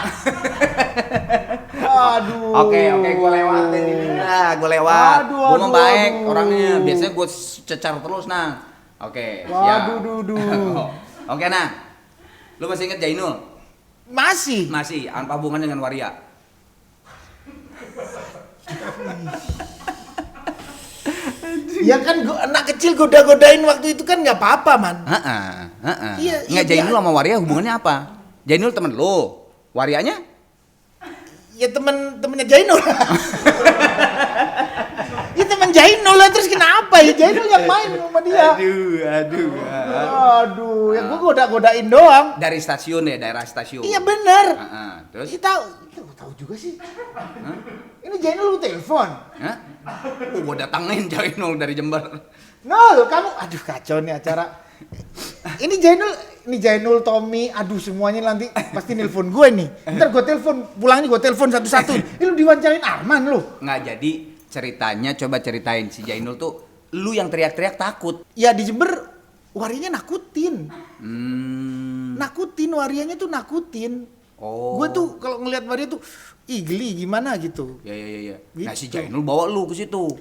Aduh. Oke, gue lewatin ini lah, gue lewat. Aduh, Gue membaik aduh. orangnya. Biasanya gue cecar terus, Nang. Oke, siap. Waduh, duduh. Oke, Nang. Lu masih inget Jainul? Masih. Masih. Apa hubungannya dengan Waria? Ya kan anak kecil goda-godain waktu itu kan nggak apa-apa, Man. Iya, Nggak, iya, Jainul dia- sama Waria hubungannya apa? Jainul temen lu, Warianya? Ya temennya Jainul. Ya temen Jainul lah, terus kenapa ya Jainul yang main sama dia? Aduh. Aduh, ya gua goda-godain doang. Dari stasiun ya, daerah stasiun. Iya bener. Terus? Iya tahu juga sih. Ini Jainul lu telepon. Hah? Gue datangin Jainul dari Jember. Nol, kamu aduh kacau nih acara. Ini Jainul, Tommy, aduh semuanya nanti pasti nelpon gue nih. Ntar gue telepon, pulangnya gue telepon satu-satu. Ini lu diwawancarain Arman lu. Nggak, jadi ceritanya coba ceritain si Jainul tuh, lu yang teriak-teriak takut. Ya di Jember warianya nakutin. Hmm. Nakutin, warianya tuh nakutin. Oh. Gue tuh kalau ngelihat waria tuh, ih geli gimana gitu. Ya. Nah si Gitu. Jainul bawa lu ke situ.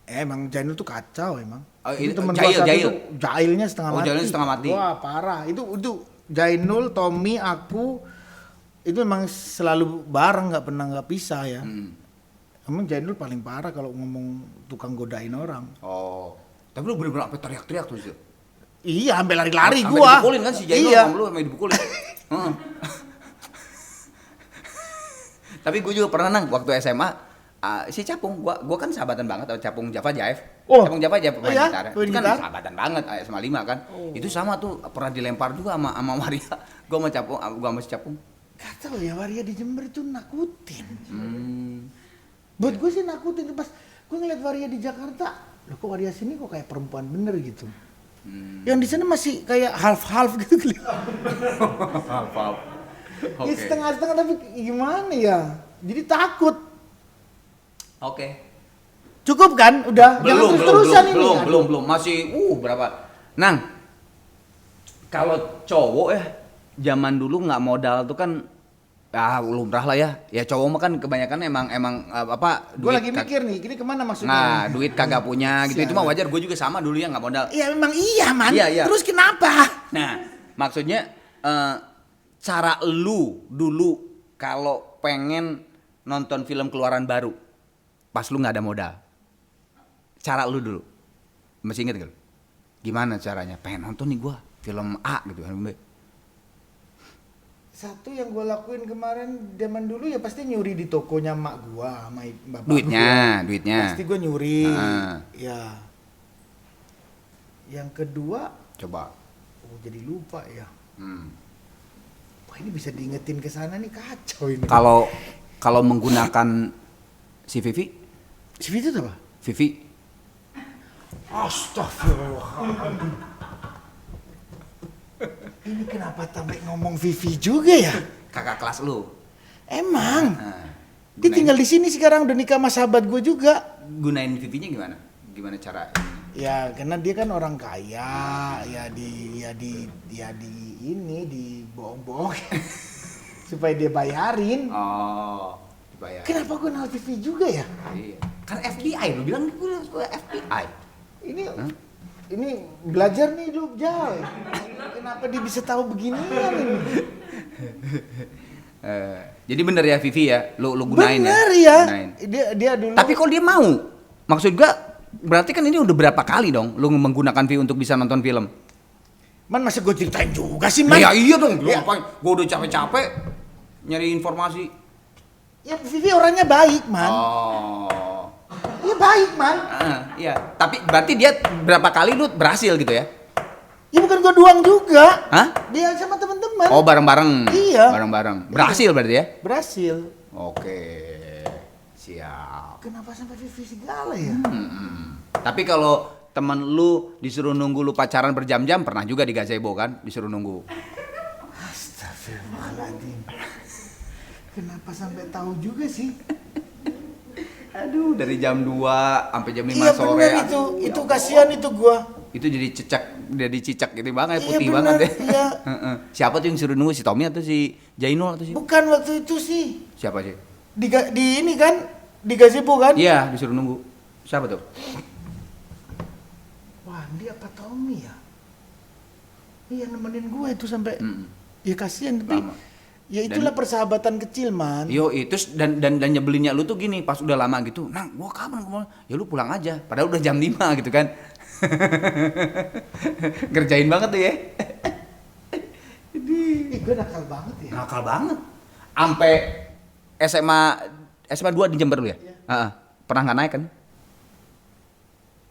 Emang Jainul tuh kacau emang. Oh, Itu ini- temen Jail, gua satu Jail. tuh Jailnya setengah Oh, mati. Jailnya setengah mati. Wah parah. Itu Jainul, Tommy, aku itu memang selalu bareng, nggak pernah nggak pisah ya. Emang Jainul paling parah kalau ngomong tukang godain orang. Oh. Tapi lu bener-bener apa teriak-teriak tuh sih? Iya, sampai lari-lari Sampai gua. dipukulin kan si Jainul Iya. sama lu sampai dipukulin. Heeh. Tapi gue juga pernah, Nang, waktu SMA si Capung, gua kan sahabatan banget sama Capung Java Jaev. Oh. Capung Java Jaev pemain Iya, gitar. pemain Itu kan gitar. sahabatan banget SMA 5 kan. Itu sama tuh pernah dilempar juga sama Maria. Gua sama Capung, gua sama si Capung. Gak tau ya waria di Jember itu nakutin. Hmm. Buat gue sih nakutin. Pas gue ngeliat waria di Jakarta, loh kok waria sini kok kayak perempuan bener gitu. Yang di sana masih kayak half gitu kelihatan. Apa? Ya setengah-setengah tapi gimana ya? Jadi takut. Oke. Cukup kan? Udah. Jangan terus-terusan ini. Aduh. Belum. Masih berapa? Nang. Kalau cowok ya zaman dulu nggak modal tuh kan lumrah lah ya. Ya cowok mah kan kebanyakan emang apa Gue duit lagi mikir nih, ini kemana maksudnya? Nah, duit kagak punya gitu. Itu mah Sialan. wajar, gue juga sama dulu ya nggak modal. Iya memang iya man. Iya. Terus kenapa? Nah, maksudnya cara lu dulu kalau pengen nonton film keluaran baru pas lu nggak ada modal. Cara lu dulu. Masih inget gak? Gimana caranya? Pengen nonton nih gua film A gitu kan. Satu yang gue lakuin kemarin zaman dulu ya pasti nyuri di tokonya emak gua sama bapak Duitnya. Pasti gue nyuri. Ah. Ya. Yang kedua, Coba. jadi lupa ya. Hmm. Wah ini bisa diingetin ke sana nih kacau ini. Kalau menggunakan si Vivi, itu apa? Vivi Astagfirullahaladzim. Ini kenapa sampai ngomong Vivi juga ya? kakak kelas lu. Emang. Nah, Dia tinggal di sini sekarang udah nikah sama sahabat gue juga. gunain Vivinya gimana? Gimana cara? Ya karena dia kan orang kaya, ya di ini dibohong-bohong supaya dia bayarin. Oh, dibayar. Kenapa gue kenal Vivi juga ya? Iya. Kan FBI, lu bilang gue FBI. Ini belajar nih lu Jal. Kenapa dia bisa tahu beginian ini? Jadi bener ya Vivi ya, lu gunain Bener ya. ya. Gunain. Dia dulu. Tapi kok dia mau? Maksud gua berarti kan ini udah berapa kali dong lu menggunakan Vivi untuk bisa nonton film? Man masa gue ceritain juga sih man? Ya iya dong, lu Ya. ngapain? Gua udah capek-capek nyari informasi. Ya Vivi orangnya baik man. Oh. Iya baik man. Iya. Tapi berarti dia berapa kali lu berhasil gitu ya? Ya bukan gue doang juga. Hah? Dia sama teman-teman. Oh bareng-bareng. Iya. Bareng-bareng. Berhasil berarti ya? Berhasil. Oke. Siap. Kenapa sampai Vivi segala ya? Tapi kalau temen lu disuruh nunggu lu pacaran berjam-jam, pernah juga di gazebo kan? Disuruh nunggu. Astagfirullahaladzim. Kenapa sampai tahu juga sih? Aduh, dari jam 2 sampai jam 5 Iya sore. bener Aduh, itu ya kasihan itu gua. itu jadi cicak gitu banget, Iya, putih bener, banget ya. iya. Heeh. Siapa tuh yang suruh nunggu, si Tommy atau si Jainul atau si Bukan waktu itu sih. siapa sih? Di ini kan, di gazebo kan? Iya, disuruh nunggu. Siapa tuh? Wah, dia apa Tommy ya? Iya nemenin gue itu sampai. Ya kasihan tapi. Lama. Ya itulah persahabatan kecil man. Yo itu dan nyebelinnya lu tuh gini pas udah lama gitu, Nang gua kapan gua ya lu pulang aja, padahal udah jam 5 gitu kan. Ngerjain banget tuh ya. Ih, gue nakal banget ya. Nakal banget. Sampai SMA 2 di Jember lu ya? Iya. Heeh. Pernah nggak naik kan?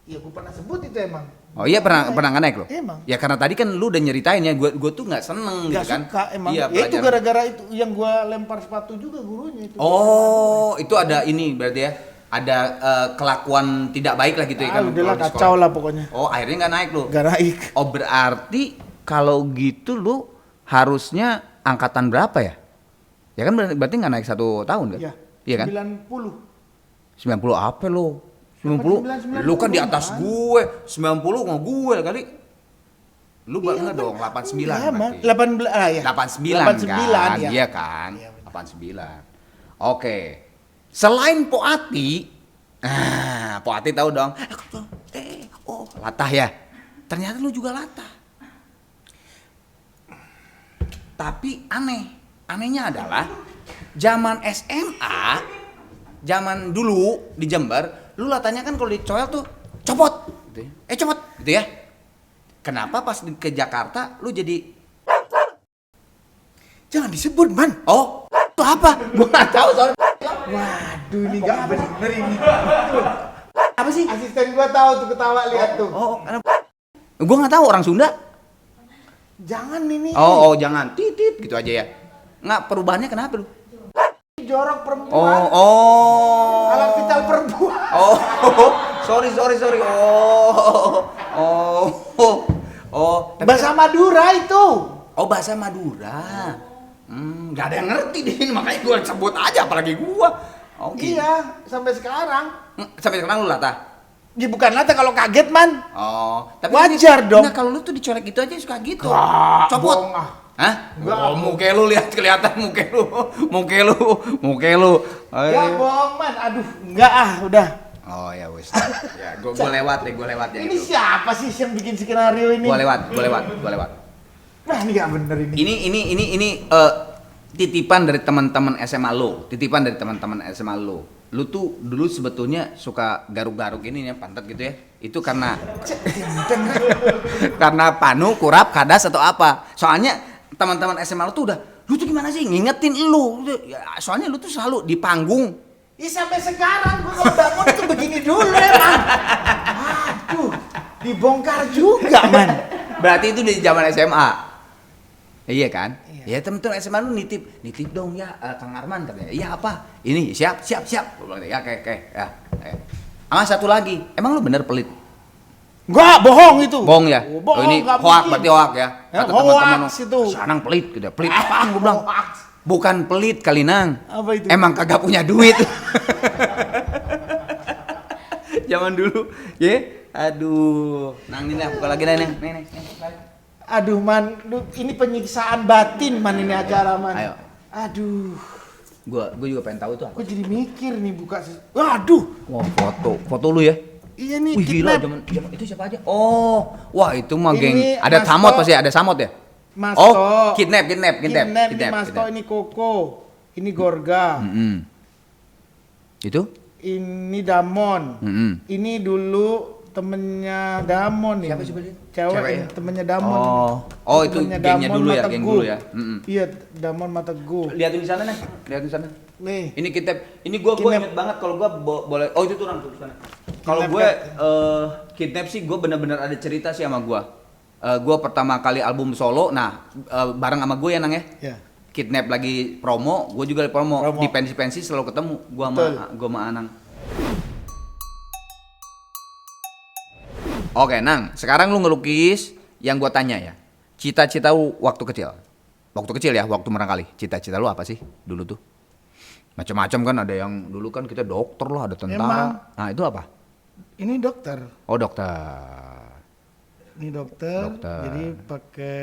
Iya gue pernah sebut itu emang. Oh iya pernah nggak naik lo? Emang. Ya karena tadi kan lu udah nyeritain ya, gua tuh nggak seneng Gak gitu kan. suka emang. Iya, Ya itu pelajaran. gara-gara itu yang gue lempar sepatu juga gurunya itu. Oh, itu ada ini berarti ya. Ada kelakuan tidak baik lah gitu ya kan. Udahlah kalau di kacau sekolah. lah pokoknya. Oh, akhirnya nggak naik lu. Gak naik. Oh, berarti kalau gitu lu harusnya angkatan berapa ya? Ya kan berarti nggak naik 1 tahun kan? Iya. Iya kan? 90. 90 apa lo? 90? 99 Lu kan di atas kan? gue. 90 mau gue kali. Lu Iya, enggak dong, 89 Iya, Man. berarti. 18 ya. 89 kan? ya. Iya kan? Iya, benar. 89. Oke. Selain Poati, Poati tahu dong. Latah ya. Ternyata lu juga latah. Tapi anehnya adalah zaman SMA, zaman dulu di Jember, lu latahnya kan kalau dicoel tuh copot, gitu ya. Copot, gitu ya. Kenapa pas ke Jakarta lu jadi Jangan disebut man. oh itu apa? Gua nggak tahu soalnya. Waduh ini gak bener ini. Apa sih? Asisten gua tahu tuh ketawa lihat tuh. Kenapa? Gua nggak tahu orang Sunda. Jangan ini. Oh jangan titit gitu aja ya. Nggak perubahannya kenapa lu? Jorok perempuan. Oh. Alat vital perempuan. Oh, sorry. Tapi Bahasa Madura itu. oh bahasa Madura. Nggak ada yang ngerti di sini makanya gue sebut aja apalagi gua. Oh gitu. Iya, sampai sekarang. Sampai sekarang lu latah. Ya bukan latah kalau kaget man. Oh, tapi Wajar dong. Enggak, kalau lu tuh dicolek gitu aja suka gitu. Wah, Copot. bohong ah. Hah? Enggak. Oh, muka lu lihat kelihatan muka lu. Ya bohong man. Aduh, enggak udah. Oh ya wes. Ya, gua lewat ya Ini gitu. siapa sih yang bikin skenario ini? Gua lewat. Nah, ini gak bener ini. Ini titipan dari teman-teman SMA lo. Lu tuh dulu sebetulnya suka garuk-garuk ini ya pantat gitu ya. Itu karena karena panu, kurap, kadas atau apa? Soalnya teman-teman SMA lu tuh udah, lu tuh gimana sih ngingetin lu? Ya, soalnya lu tuh selalu di panggung. Ya sampai sekarang gua kalau bangun tuh begini dulu emang. Aduh, dibongkar juga man. Berarti itu di zaman SMA. Iya kan? Iya. Ya temen-temen SMA lu nitip dong ya Kang Arman katanya. Iya apa? Ini siap. Gua bilang, ya oke. Ya. Sama satu lagi, emang lu bener pelit? Enggak, bohong itu. Bohong ya? Bohong, ini nggak hoak mungkin. berarti hoak ya? Ya, hoaks itu. Sanang pelit gitu. Pelit apaan gua bilang? Hoaks. Bukan pelit kali Nang. Apa itu? Emang kagak punya duit. Zaman dulu, ya. Aduh. Nang ini lah, buka lagi Nang. Nih. Aduh man, ini penyiksaan batin man ini acara man. Ayo. Aduh, Gua juga pengen tahu itu apa. gue jadi mikir nih buka. Waduh, Wah, foto lu ya. iya nih Wih gila, kidnap. zaman itu siapa aja? Oh, wah itu mah Ini geng. Ada Masto. samot pasti, ada samot ya? Masto. Oh, kidnap. Ini Masto, ini Koko, ini Gorga, Itu? ini Damon. Ini dulu temennya Damon ya. Siapa sih dia? Cewek Cewek ini ya? temennya Damon. Oh, itu Temennya gengnya Damon dulu ya, Mata geng Teguh. dulu ya. Iya, Damon Mata Teguh. Lihatin di sana nih, lihatin di sana. Nih, Ini kidnap. Ini gua Kidnap. inget banget kalau gua boleh. Oh, itu tuh orang tuh di sana. Kalau Kidnap gue kan? kidnap sih gue benar-benar ada cerita sih sama gua. Gua pertama kali album solo, nah bareng sama gue ya Nang ya. ya. Kidnap lagi promo, gue juga lagi promo. Promo. Di pensi-pensi selalu ketemu gua Betul. sama Anang. Oke, Nang, sekarang lu ngelukis yang gua tanya ya. Cita-cita lu waktu kecil. Waktu kecil ya, waktu merangkali. Cita-cita lu apa sih dulu tuh? Macam-macam kan, ada yang dulu kan kita dokter lah, ada tentara. Emang. Nah, itu apa? Ini dokter. Oh, dokter. Ini dokter. Dokter. Jadi pakai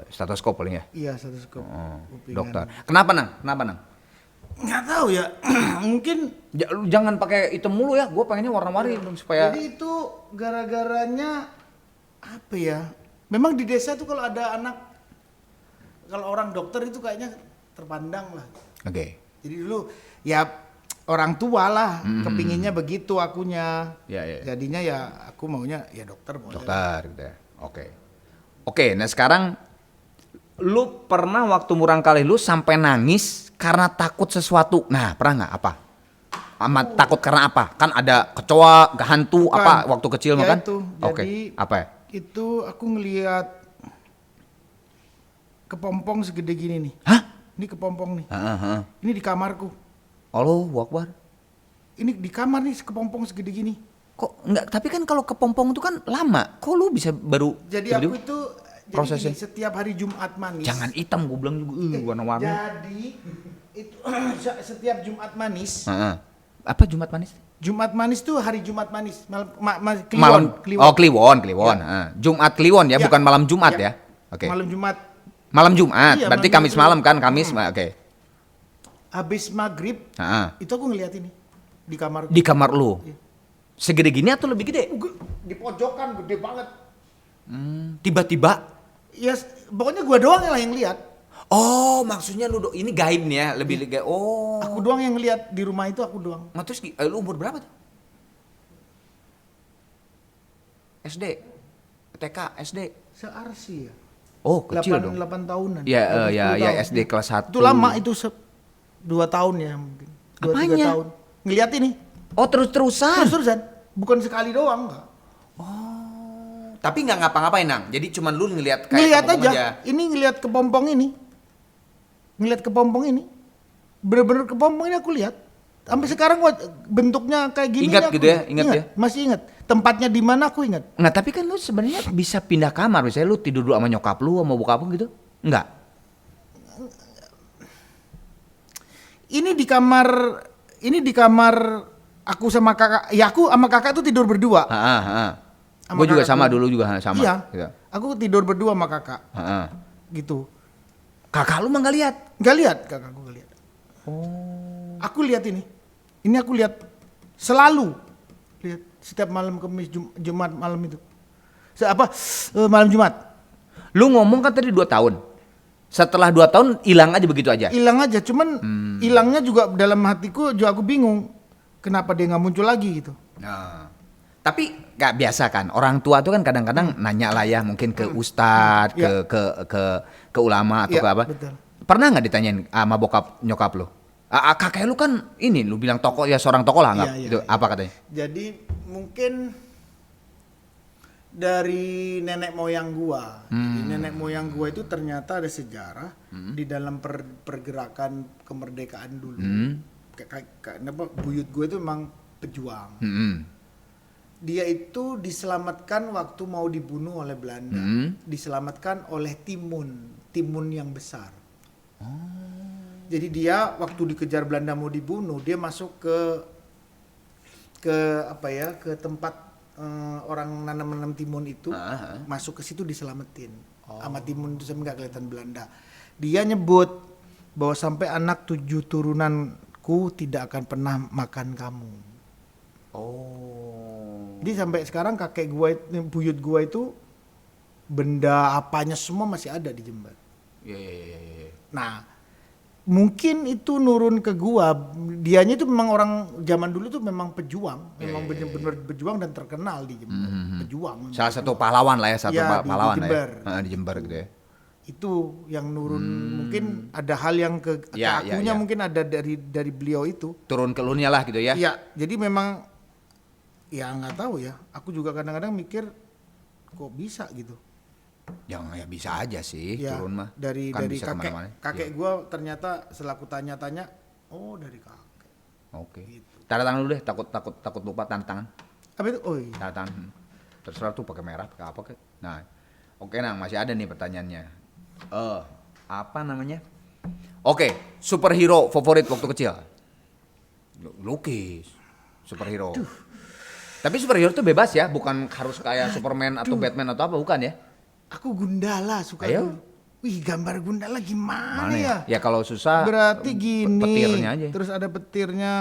Stetoskop paling ya? iya stetoskop. Oh, kupingan. dokter. Kenapa Nang? Nggak tahu ya. Mungkin Lu jangan pakai hitam mulu ya. Gue pengennya warna-warni dong supaya. jadi itu gara-garanya apa ya? Memang di desa tuh kalau ada anak, kalau orang dokter itu kayaknya terpandang lah. Oke. Jadi dulu ya orang tua lah kepinginnya begitu akunya. Ya, ya. Jadinya ya aku maunya ya dokter. Dokter gitu ya. Oke. Oke, nah sekarang lu pernah waktu murang kali lu sampai nangis karena takut sesuatu. Nah, pernah nggak apa? Amat takut karena apa? Kan ada kecoa, hantu Bukan. apa waktu kecil Ya makan? itu, Oke. jadi Apa ya? itu aku ngelihat kepompong segede gini nih. Hah? Ini kepompong nih. Heeh. Ini di kamarku. Allahu Akbar. Ini di kamar nih kepompong segede gini. Kok enggak? Tapi kan kalau kepompong itu kan lama. Kok lu bisa baru Jadi tiba-tiba? aku itu jadi prosesnya. gini, setiap hari Jumat manis. Jangan hitam, gue bilang juga warna-warni. Jadi itu setiap Jumat manis. Heeh. Apa Jumat manis? Jumat manis tuh hari Jumat manis. Kliwon, Malam. Kliwon. Oh, Kliwon. Ya. Heeh. Jumat Kliwon ya, Ya. bukan malam Jumat ya. Oke. Malam Jumat. Malam Jumat. Iya, Berarti malam Kamis Jumat. malam kan? Kamis. Oke. Habis maghrib Heeh. itu aku ngeliat ini di kamar. Di kamar lu. Iya. Segede gini atau lebih gede? Di pojokan gede banget. Tiba-tiba. Ya pokoknya gua doang yang lihat. Oh, maksudnya lu ini gaib nih ya, lebih lega. Oh. Aku doang yang lihat di rumah itu, aku doang. Nah, terus lu umur berapa tuh? SD, TK, SD. Searsi ya. Oh, kecil dong. 8 tahunan. Ya, 10 ya tahun. SD kelas 1. Itu lama itu 2 tahun ya mungkin. 2-3 Apanya? tahun. Ngeliat ini. Oh, terus-terusan. Terus-terusan. Bukan sekali doang enggak. Tapi nggak ngapa-ngapain, Nang. Jadi cuman lu ngelihat kayak Ngeliat kepompong aja. Ini ngeliat kepompong ini. Ngeliat kepompong ini. Bener-bener kepompong ini aku lihat. Sampai sekarang bentuknya kayak gini. Ingat aku gitu ya? Ingat ya? Masih ingat. Tempatnya di mana aku ingat. Nah, tapi kan lu sebenarnya bisa pindah kamar. Misalnya lu tidur dulu sama nyokap lu sama bokap lu gitu. Enggak. Ini di kamar aku sama kakak. Ya aku sama kakak tuh tidur berdua. Sama Gue juga kakak sama gua. dulu juga sama. Iya. Gitu. Aku tidur berdua sama kakak. Heeh. Gitu. Kakak lu mah nggak lihat. Gak lihat kakakku, gak lihat. Oh. Aku lihat ini. Ini aku lihat selalu. Lihat setiap malam Kamis Jumat malam itu. Malam Jumat. Lu ngomong kan tadi 2 tahun. Setelah 2 tahun hilang aja begitu aja. Hilang aja, cuman hilangnya juga dalam hatiku juga aku bingung. Kenapa dia nggak muncul lagi gitu. Nah. Tapi nggak biasa kan, orang tua tuh kan kadang-kadang nanya lah ya, mungkin ke ustadz, Ya. ke ulama atau Ya, ke apa. betul. Pernah nggak ditanyain sama bokap nyokap lu? Kakek lu kan ini, lu bilang tokoh ya, seorang tokoh lah nggak? Iya, iya, Itu iya. apa katanya? Jadi mungkin dari nenek moyang gua. Jadi nenek moyang gua itu ternyata ada sejarah di dalam pergerakan kemerdekaan dulu. Kenapa buyut gua itu memang pejuang. Dia itu diselamatkan waktu mau dibunuh oleh Belanda. Diselamatkan oleh timun yang besar. Jadi dia waktu dikejar Belanda mau dibunuh, dia masuk ke tempat orang nanam timun itu, masuk ke situ diselamatin. Sama timun itu sampai nggak kelihatan Belanda. Dia nyebut bahwa sampai anak 7 turunanku tidak akan pernah makan kamu. Jadi sampai sekarang kakek gua buyut gua itu benda apanya semua masih ada di Jember. Iya. Nah, mungkin itu nurun ke gua. Dianya itu memang orang zaman dulu tuh memang pejuang, memang benar-benar pejuang dan terkenal di Jember. Pejuang. Salah satu pahlawan lah ya, satu Iya, pahlawan di lah Jember. ya. Di Jember gitu ya. Itu yang nurun. Mungkin ada hal yang ke Ya, akunya ya. mungkin ada dari beliau itu. Turun ke lunya lah gitu ya. Iya, jadi memang ya nggak tahu ya. Aku juga kadang-kadang mikir kok bisa gitu. Ya bisa aja sih Ya, turun mah. dari Kan dari bisa kakek kemana-mana. kakek Iya. gua ternyata selaku tanya-tanya, oh dari kakek. Oke. Gitu. Tanda tangan dulu deh, takut lupa tanda tangan. Apa itu? Oh iya. Tanda tangan. Terserah tuh pakai merah, pakai apa kek. Nah, oke Nang, masih ada nih pertanyaannya. Apa namanya? Oke, superhero favorit waktu kecil. Lukis. Superhero. Tapi superhero tuh bebas ya, bukan harus kayak Superman atau Batman atau apa, bukan ya? Aku Gundala suka Ayo. dulu. Wih, gambar Gundala gimana Mana ya? Ya kalau susah Berarti gini. petirnya aja. Terus ada petirnya.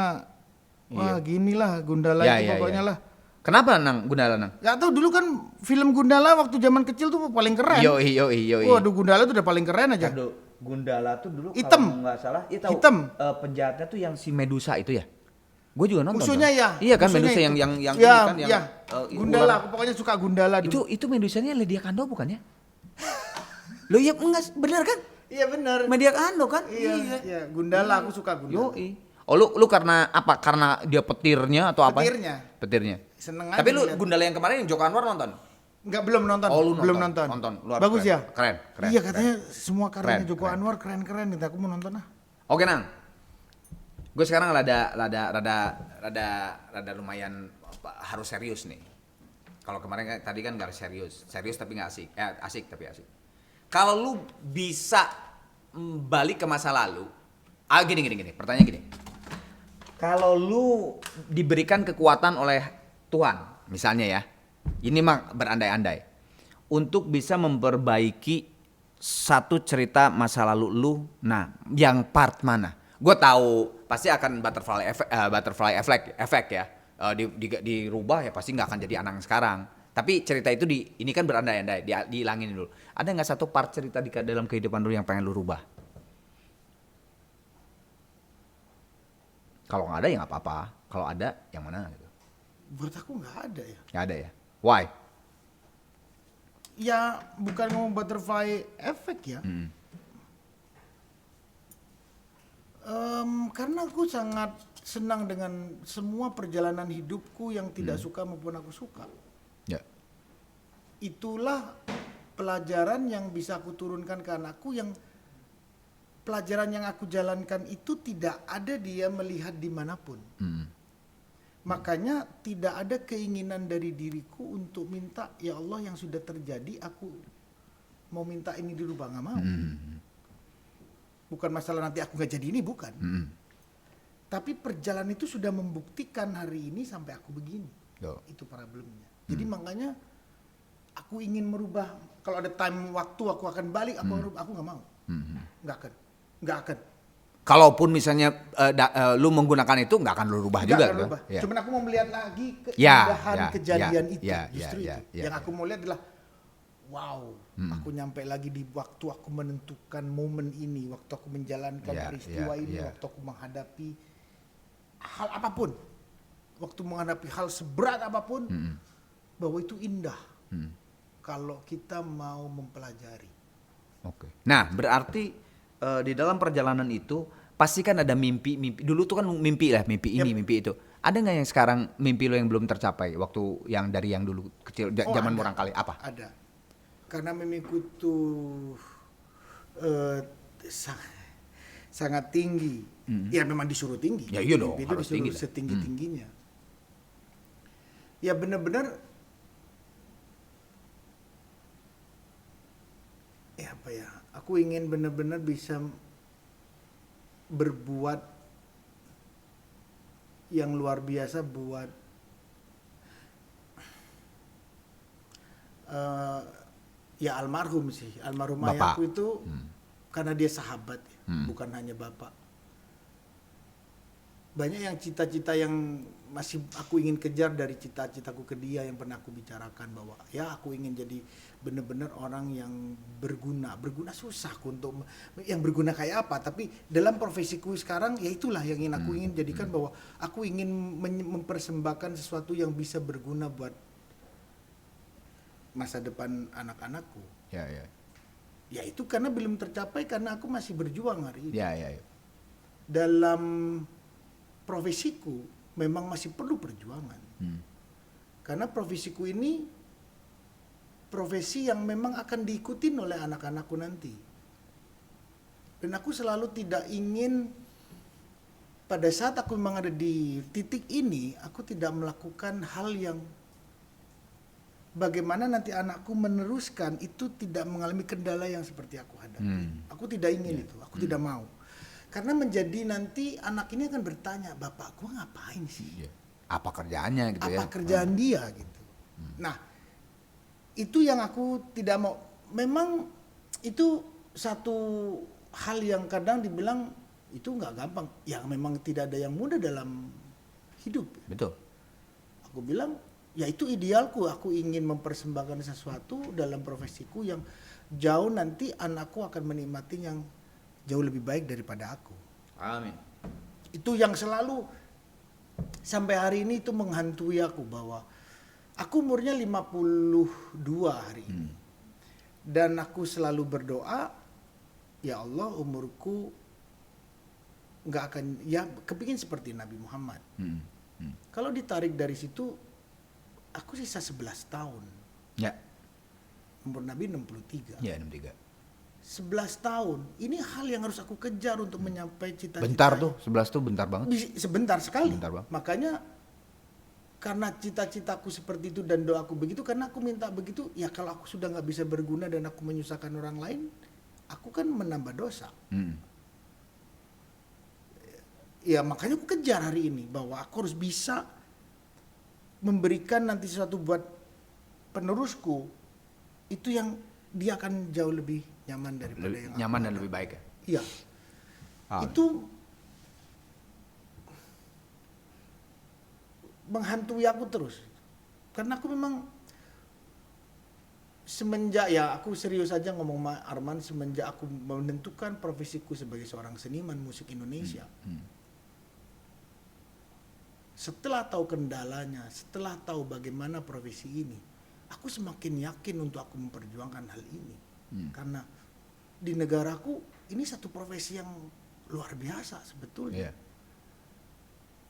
Wah, Iya. ginilah Gundala Ya, itu ya, pokoknya ya. lah. Kenapa Nang Gundala Nang? Gak tahu dulu kan film Gundala waktu zaman kecil tuh paling keren. Yoi. Waduh, Gundala tuh udah paling keren aja. Aduh, Gundala tuh dulu Hitam. kalau nggak salah, tahu, Hitam. penjahatnya tuh yang si Medusa itu ya. Gue juga nonton. Musuhnya tuh. ya. Iya kan musuhnya Medusa itu. yang ya, ini kan yang ya. Gundala, ular. aku pokoknya suka Gundala dulu. Itu Medusanya Lydia Kandou bukan ya? Lo iya enggak bener kan? Iya benar. Lydia Kandou kan? Iya, Gundala aku suka Gundala. Yoi. Oh lu karena apa? Karena dia petirnya atau apa? Petirnya. Seneng Tapi aja lu ngeliat. Gundala yang kemarin yang Joko Anwar nonton? Enggak, belum nonton. Oh, lu belum nonton. nonton. Luar Bagus keren. ya? Keren. Iya, katanya semua karyanya Keren, Joko keren. Anwar keren-keren nih. Aku mau nonton ah. Oke Nang, gue sekarang rada lumayan harus serius nih. Kalau kemarin tadi kan nggak serius tapi nggak asik, asik tapi asik. Kalau lu bisa balik ke masa lalu, gini, pertanyaan gini. Kalau lu diberikan kekuatan oleh Tuhan, misalnya ya, ini mah berandai-andai, untuk bisa memperbaiki satu cerita masa lalu lu, nah yang part mana? Gue tahu pasti akan butterfly effect ya, dirubah ya pasti nggak akan jadi anak sekarang. Tapi cerita itu ini kan berandai-andai, dihilangin dulu. Ada nggak satu part cerita dalam kehidupan lu yang pengen lu rubah? Kalau nggak ada ya nggak apa-apa. Kalau ada yang mana gitu? Menurut aku nggak ada ya. Nggak ada ya. Why? Ya bukan ngomong butterfly effect ya. Karena aku sangat senang dengan semua perjalanan hidupku yang tidak suka maupun aku suka. Ya. Itulah pelajaran yang bisa aku turunkan ke anakku, yang pelajaran yang aku jalankan itu tidak ada dia melihat dimanapun. Makanya tidak ada keinginan dari diriku untuk minta, ya Allah yang sudah terjadi aku mau minta ini dirubah, nggak mau. Bukan masalah nanti aku nggak jadi ini, bukan. Tapi perjalanan itu sudah membuktikan hari ini sampai aku begini. Itu problemnya. Jadi makanya aku ingin merubah. Kalau ada waktu aku akan balik, aku merubah. Aku nggak mau. Nggak akan. Kalaupun misalnya lu menggunakan itu nggak akan lu rubah Nggak juga akan gitu. rubah. Ya. Cuman aku mau melihat lagi keindahan kejadian itu. Justru itu. Yang aku mau lihat adalah wow, aku nyampe lagi di waktu aku menentukan momen ini, waktu aku menjalankan peristiwa ini, waktu aku menghadapi hal apapun, waktu menghadapi hal seberat apapun, bahwa itu indah kalau kita mau mempelajari. Oke. Nah, berarti di dalam perjalanan itu pasti kan ada mimpi. Dulu tuh kan mimpi ini, mimpi itu. Ada nggak yang sekarang mimpi lo yang belum tercapai waktu yang dari yang dulu kecil zaman murang kali apa? Ada. Karena mimpiku itu sangat tinggi. Ya memang disuruh tinggi. Ya iya dong, Mimpi itu harus disuruh tinggi lah. setinggi-tingginya. Ya benar-benar apa ya? Aku ingin benar-benar bisa berbuat yang luar biasa buat ya almarhum ayahku itu karena dia sahabat ya, bukan hanya bapak. Banyak yang cita-cita yang masih aku ingin kejar dari cita-citaku ke dia yang pernah aku bicarakan, bahwa ya aku ingin jadi benar-benar orang yang berguna susah untuk yang berguna kayak apa, tapi dalam profesiku sekarang ya itulah yang ingin aku ingin jadikan, bahwa aku ingin mempersembahkan sesuatu yang bisa berguna buat masa depan anak-anakku. Ya itu karena belum tercapai karena aku masih berjuang hari ini. Dalam profesiku memang masih perlu perjuangan. Karena profesiku ini profesi yang memang akan diikutin oleh anak-anakku nanti. Dan aku selalu tidak ingin pada saat aku memang ada di titik ini, aku tidak melakukan hal yang bagaimana nanti anakku meneruskan itu tidak mengalami kendala yang seperti aku hadapi. Aku tidak ingin itu, aku tidak mau. Karena menjadi nanti anak ini akan bertanya, bapak gua ngapain sih? Apa kerjaannya gitu ya? Apa kerjaan dia gitu. Nah, itu yang aku tidak mau. Memang itu satu hal yang kadang dibilang itu nggak gampang. Ya memang tidak ada yang mudah dalam hidup. Betul. Aku bilang ya itu idealku. Aku ingin mempersembahkan sesuatu dalam profesiku yang jauh nanti anakku akan menikmati yang jauh lebih baik daripada aku. Amin. Itu yang selalu sampai hari ini itu menghantui aku, bahwa aku umurnya 52 hari ini. Dan aku selalu berdoa, ya Allah umurku nggak akan, ya kepingin seperti Nabi Muhammad. Kalau ditarik dari situ, aku sisa 11 tahun. Ya. Umur Nabi 63. Ya, 63. 11 tahun. Ini hal yang harus aku kejar untuk menyampaikan cita-cita. Bentar tuh, 11 tuh bentar banget. Sebentar sekali. Bentar banget. Makanya karena cita-citaku seperti itu dan doaku begitu, karena aku minta begitu, ya kalau aku sudah nggak bisa berguna dan aku menyusahkan orang lain, aku kan menambah dosa. Ya makanya aku kejar hari ini, bahwa aku harus bisa memberikan nanti sesuatu buat penerusku, itu yang dia akan jauh lebih nyaman daripada yang nyaman aku dan ada. lebih baik ya. Iya. Itu menghantui aku terus. Karena aku memang semenjak, ya aku serius aja ngomong sama Arman, semenjak aku menentukan profesiku sebagai seorang seniman musik Indonesia. Setelah tahu kendalanya, setelah tahu bagaimana profesi ini, aku semakin yakin untuk aku memperjuangkan hal ini. Karena di negaraku ini satu profesi yang luar biasa sebetulnya.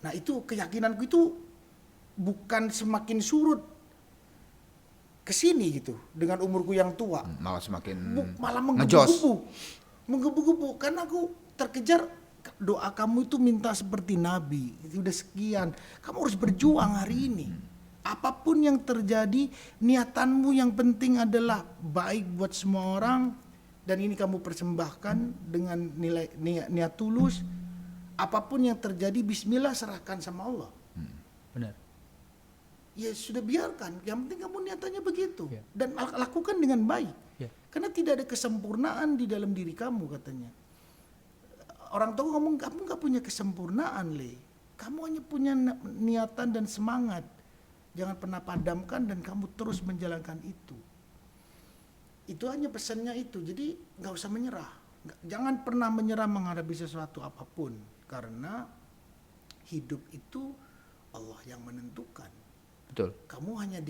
Nah itu keyakinanku itu bukan semakin surut ke sini gitu dengan umurku yang tua. Malah semakin malah ngejos. menggebu-gebu karena aku terkejar. Doa kamu itu minta seperti Nabi, itu udah sekian, kamu harus berjuang hari ini. Apapun yang terjadi, niatanmu yang penting adalah baik buat semua orang, dan ini kamu persembahkan dengan niat tulus. Apapun yang terjadi, bismillah, serahkan sama Allah. Benar. Ya sudah, biarkan, yang penting kamu niatannya begitu. Dan lakukan dengan baik. Karena tidak ada kesempurnaan di dalam diri kamu katanya. Orang tua ngomong, kamu gak punya kesempurnaan, Le. Kamu hanya punya niatan dan semangat. Jangan pernah padamkan dan kamu terus menjalankan itu. Itu hanya pesannya itu. Jadi gak usah menyerah. Jangan pernah menyerah menghadapi sesuatu apapun. Karena hidup itu Allah yang menentukan. Betul. Kamu hanya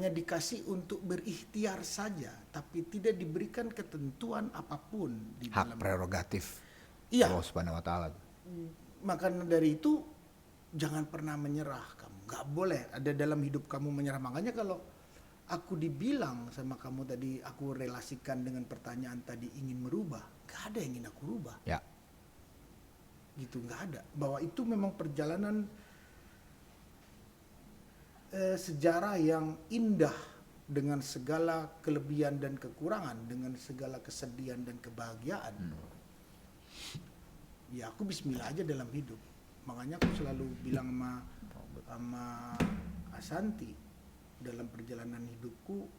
dikasih untuk berikhtiar saja, tapi tidak diberikan ketentuan apapun di Hak dalam prerogatif Allah Subhanahu wa taala. Maka dari itu jangan pernah menyerah kamu. Gak boleh ada dalam hidup kamu menyerah. Makanya kalau aku dibilang sama kamu tadi, aku relasikan dengan pertanyaan tadi, ingin merubah, gak ada yang ingin aku rubah. Ya. Gitu, gak ada. Bahwa itu memang perjalanan sejarah yang indah dengan segala kelebihan dan kekurangan, dengan segala kesedihan dan kebahagiaan. Ya aku bismillah aja dalam hidup. Makanya aku selalu bilang sama Asanti, dalam perjalanan hidupku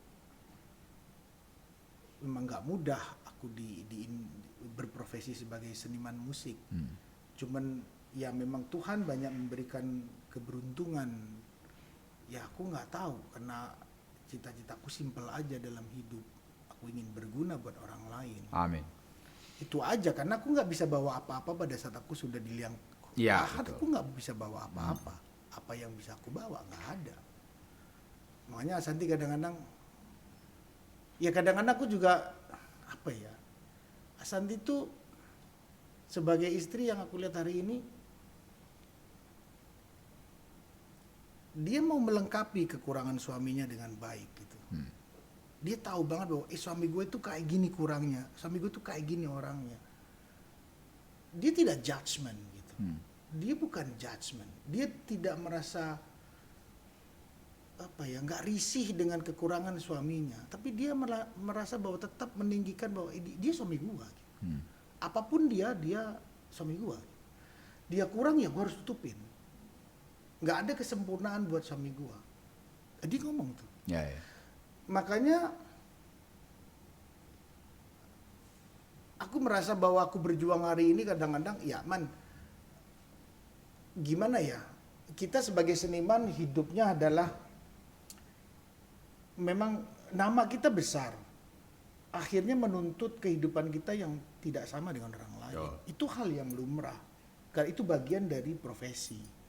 memang gak mudah aku berprofesi sebagai seniman musik. Cuman ya memang Tuhan banyak memberikan keberuntungan. Ya aku nggak tahu, karena cita-citaku simpel aja dalam hidup. Aku ingin berguna buat orang lain. Amin. Itu aja, karena aku nggak bisa bawa apa-apa pada saat aku sudah di liang lahat. Aku nggak bisa bawa apa-apa. Apa yang bisa aku bawa nggak ada. Makanya Asanti kadang-kadang aku juga apa ya, Asanti itu sebagai istri yang aku lihat hari ini, dia mau melengkapi kekurangan suaminya dengan baik gitu. Dia tahu banget bahwa suami gue itu kayak gini kurangnya, suami gue itu kayak gini orangnya. Dia tidak judgement gitu. Dia bukan judgement. Dia tidak merasa apa ya, nggak risih dengan kekurangan suaminya, tapi dia merasa bahwa tetap meninggikan bahwa dia suami gue. Gitu. Apapun dia suami gue. Dia kurang ya gue harus tutupin. Nggak ada kesempurnaan buat suami gua. Dia ngomong tuh. Ya. Makanya aku merasa bahwa aku berjuang hari ini kadang-kadang ya man, gimana ya, kita sebagai seniman hidupnya adalah memang nama kita besar, akhirnya menuntut kehidupan kita yang tidak sama dengan orang lain. Itu hal yang lumrah, karena itu bagian dari profesi.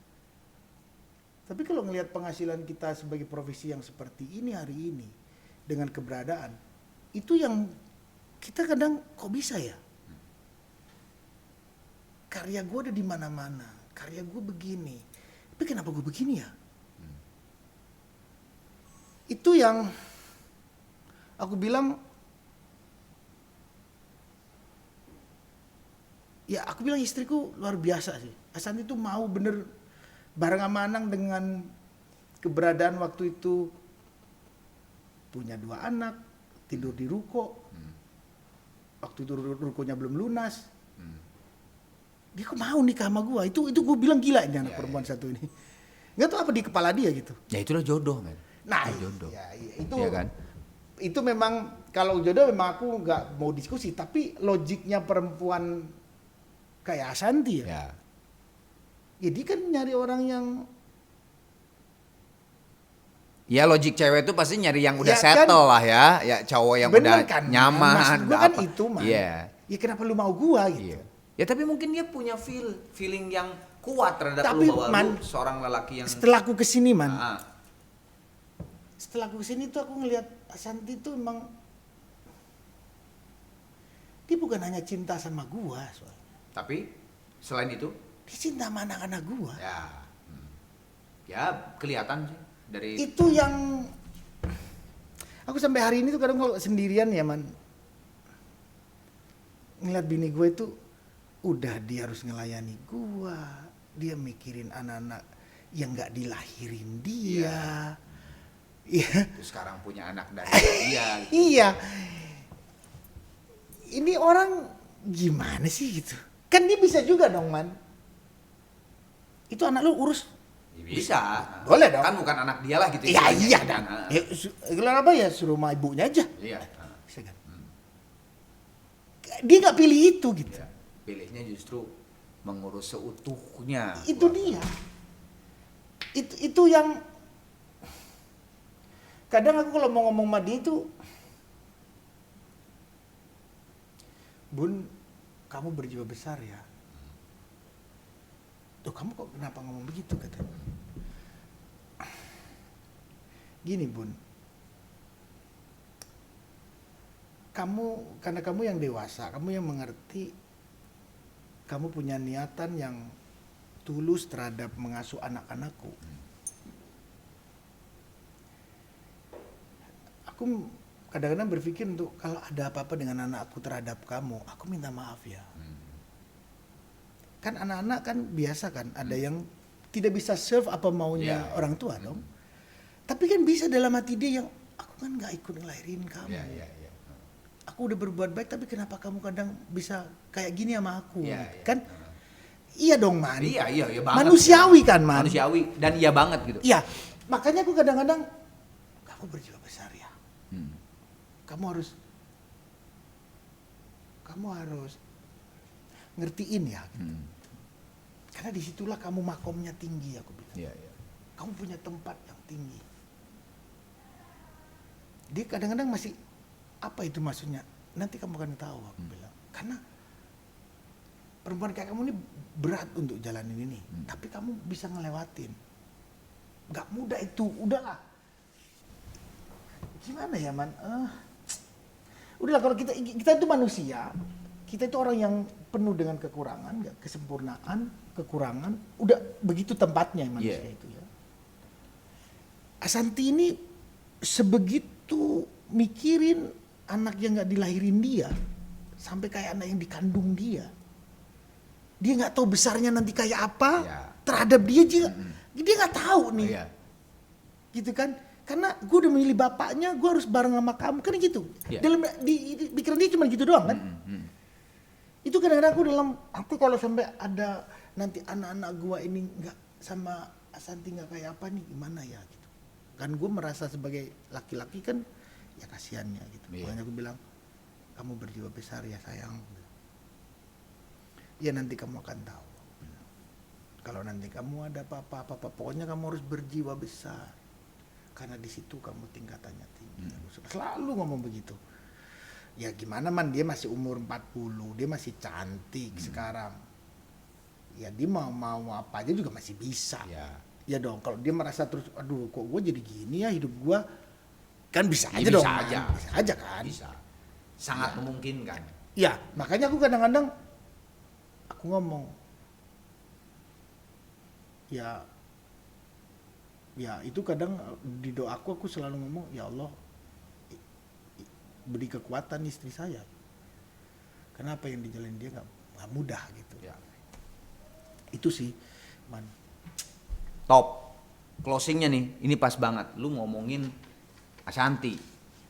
Tapi kalau ngelihat penghasilan kita sebagai profesi yang seperti ini hari ini dengan keberadaan, itu yang kita kadang kok bisa ya? Karya gue ada di mana-mana, karya gue begini, tapi kenapa gue begini ya? Itu yang aku bilang, ya aku bilang istriku luar biasa sih. Asanti itu mau bener bareng sama Anang dengan keberadaan waktu itu punya 2 anak, tidur di ruko. Waktu itu rukonya belum lunas. Dia kok mau nikah sama gua? Itu gue bilang gila ini anak perempuan satu ini. Nggak tahu apa di kepala dia gitu. Ya itulah jodoh, men. Nah, jodoh. Ya, itu Ya kan? Itu memang kalau jodoh memang aku nggak mau diskusi, tapi logiknya perempuan kayak Asanti ya. Ya dia kan nyari orang yang Ya logik cewek itu pasti nyari yang udah Ya settle kan? lah ya. Ya cowok yang bener udah kan, nyaman. maksud gua udah kan apa. itu man. Iya. Ya kenapa lu mau gua gitu. Iya. Ya tapi mungkin dia punya feeling yang kuat terhadap Tapi, lu bahwa Man, lu seorang lelaki yang Setelah aku kesini man, Ah, setelah aku kesini tuh aku ngelihat Asanti tuh emang dia bukan hanya cinta sama gua soalnya. tapi selain itu Dia cinta sama anak-anak gua. ya ya kelihatan sih dari Itu yang aku sampai hari ini tuh kadang kalau sendirian ya man, ngeliat bini gue itu udah dia harus ngelayani gua, dia mikirin anak-anak yang nggak dilahirin dia. Iya. terus sekarang punya anak dari dia gitu. Iya. Ini orang gimana sih gitu? Kan dia bisa juga dong man. Itu anak lu urus. Ya, bisa Boleh dong. kan bukan anak dia lah gitu Iya istilahnya, iya kan? dan. Ah, Ya, kalau apa ya suruh sama ibunya aja. iya Bisa kan? Dia nggak pilih itu gitu. ya. Pilihnya justru mengurus seutuhnya Itu keluarga. dia. Itu yang kadang aku kalau mau ngomong sama dia itu, Bun, kamu berjiwa besar ya. Tuh kamu kok kenapa ngomong begitu katanya. Gini Bun, karena kamu yang dewasa, kamu yang mengerti, kamu punya niatan yang tulus terhadap mengasuh anak-anakku. Aku kadang-kadang berpikir untuk kalau ada apa-apa dengan anakku terhadap kamu, aku minta maaf ya. Kan anak-anak kan biasa kan, ada yang tidak bisa serve apa maunya Ya. orang tua dong. Tapi kan bisa dalam hati dia yang, aku kan gak ikut ngelahirin kamu. Iya, iya, iya. Aku udah berbuat baik, tapi kenapa kamu kadang bisa kayak gini sama aku? Iya, iya. Kan iya dong man. Iya, iya, iya banget. Manusiawi kan man. Manusiawi dan iya banget gitu. Iya, makanya aku kadang-kadang, kamu berjiwa besar ya. Hmm. Kamu harus ngertiin ya. Hmm. Karena disitulah kamu makomnya tinggi, aku bilang. Iya, iya. Kamu punya tempat yang tinggi. Dia kadang-kadang masih, apa itu maksudnya? Nanti kamu akan tahu, aku bilang. Karena perempuan kayak kamu ini berat untuk jalanin ini. Tapi kamu bisa ngelewatin. Gak mudah itu, udahlah. Gimana ya man? Udahlah kalau kita itu manusia. Kita itu orang yang penuh dengan kekurangan, kesempurnaan, kekurangan. Udah begitu tempatnya manusia itu ya. Asanti ini sebegitu mikirin anak yang gak dilahirin dia, sampai kayak anak yang dikandung dia. Dia nggak tahu besarnya nanti kayak apa terhadap dia juga. Dia nggak tahu nih. Iya. Gitu kan? Karena gue udah memilih bapaknya, gue harus bareng sama kamu kan gitu. Iya. Dalam di pikiran dia cuma gitu doang kan. Itu kadang-kadang aku dalam aku kalau sampai ada nanti anak-anak gue ini nggak sama Asanti nggak kayak apa nih gimana ya gitu. Kan gue merasa sebagai laki-laki kan ya kasihannya gitu. Iya. Makanya aku bilang kamu berjiwa besar ya sayang. Ya nanti kamu akan tahu. Kalau nanti kamu ada apa-apa, pokoknya kamu harus berjiwa besar. Karena di situ kamu tingkatannya tinggi. Selalu ngomong begitu. Ya gimana man, dia masih umur 40, dia masih cantik sekarang. Ya dia mau apa aja juga masih bisa. Ya dong, kalau dia merasa terus, aduh kok gue jadi gini ya hidup gue, kan bisa aja dong. Bisa aja kan. Bisa. Sangat memungkinkan. Ya, makanya aku kadang-kadang aku ngomong, ya itu kadang di doaku aku selalu ngomong, ya Allah beri kekuatan istri saya. Karena apa yang dijalin dia nggak mudah gitu. Ya. Itu sih, man. Top. Closingnya nih, ini pas banget. Lu ngomongin Ashanti.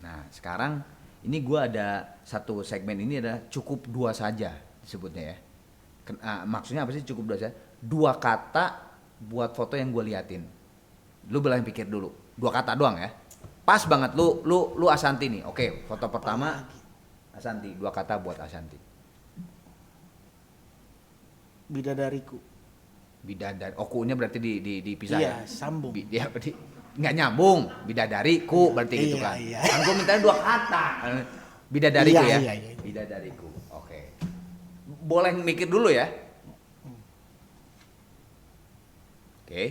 Nah, sekarang ini gua ada satu segmen ini ada cukup 2 saja disebutnya ya. Maksudnya apa sih cukup 2 saja? 2 kata buat foto yang gua liatin. Lu boleh pikir dulu. 2 kata doang ya. Pas banget lu Ashanti nih. Oke, foto pertama Ashanti. 2 kata buat Ashanti. Bidadariku. Bidadari. Ku-nya berarti dipisah ya. Iya, sambung. Dia berarti nggak nyambung. Bidadariku berarti gitu kan. Iya. Kan gue mintanya 2 kata. Bidadariku ya. Iya. Bidadariku. Oke. Boleh mikir dulu ya. Oke.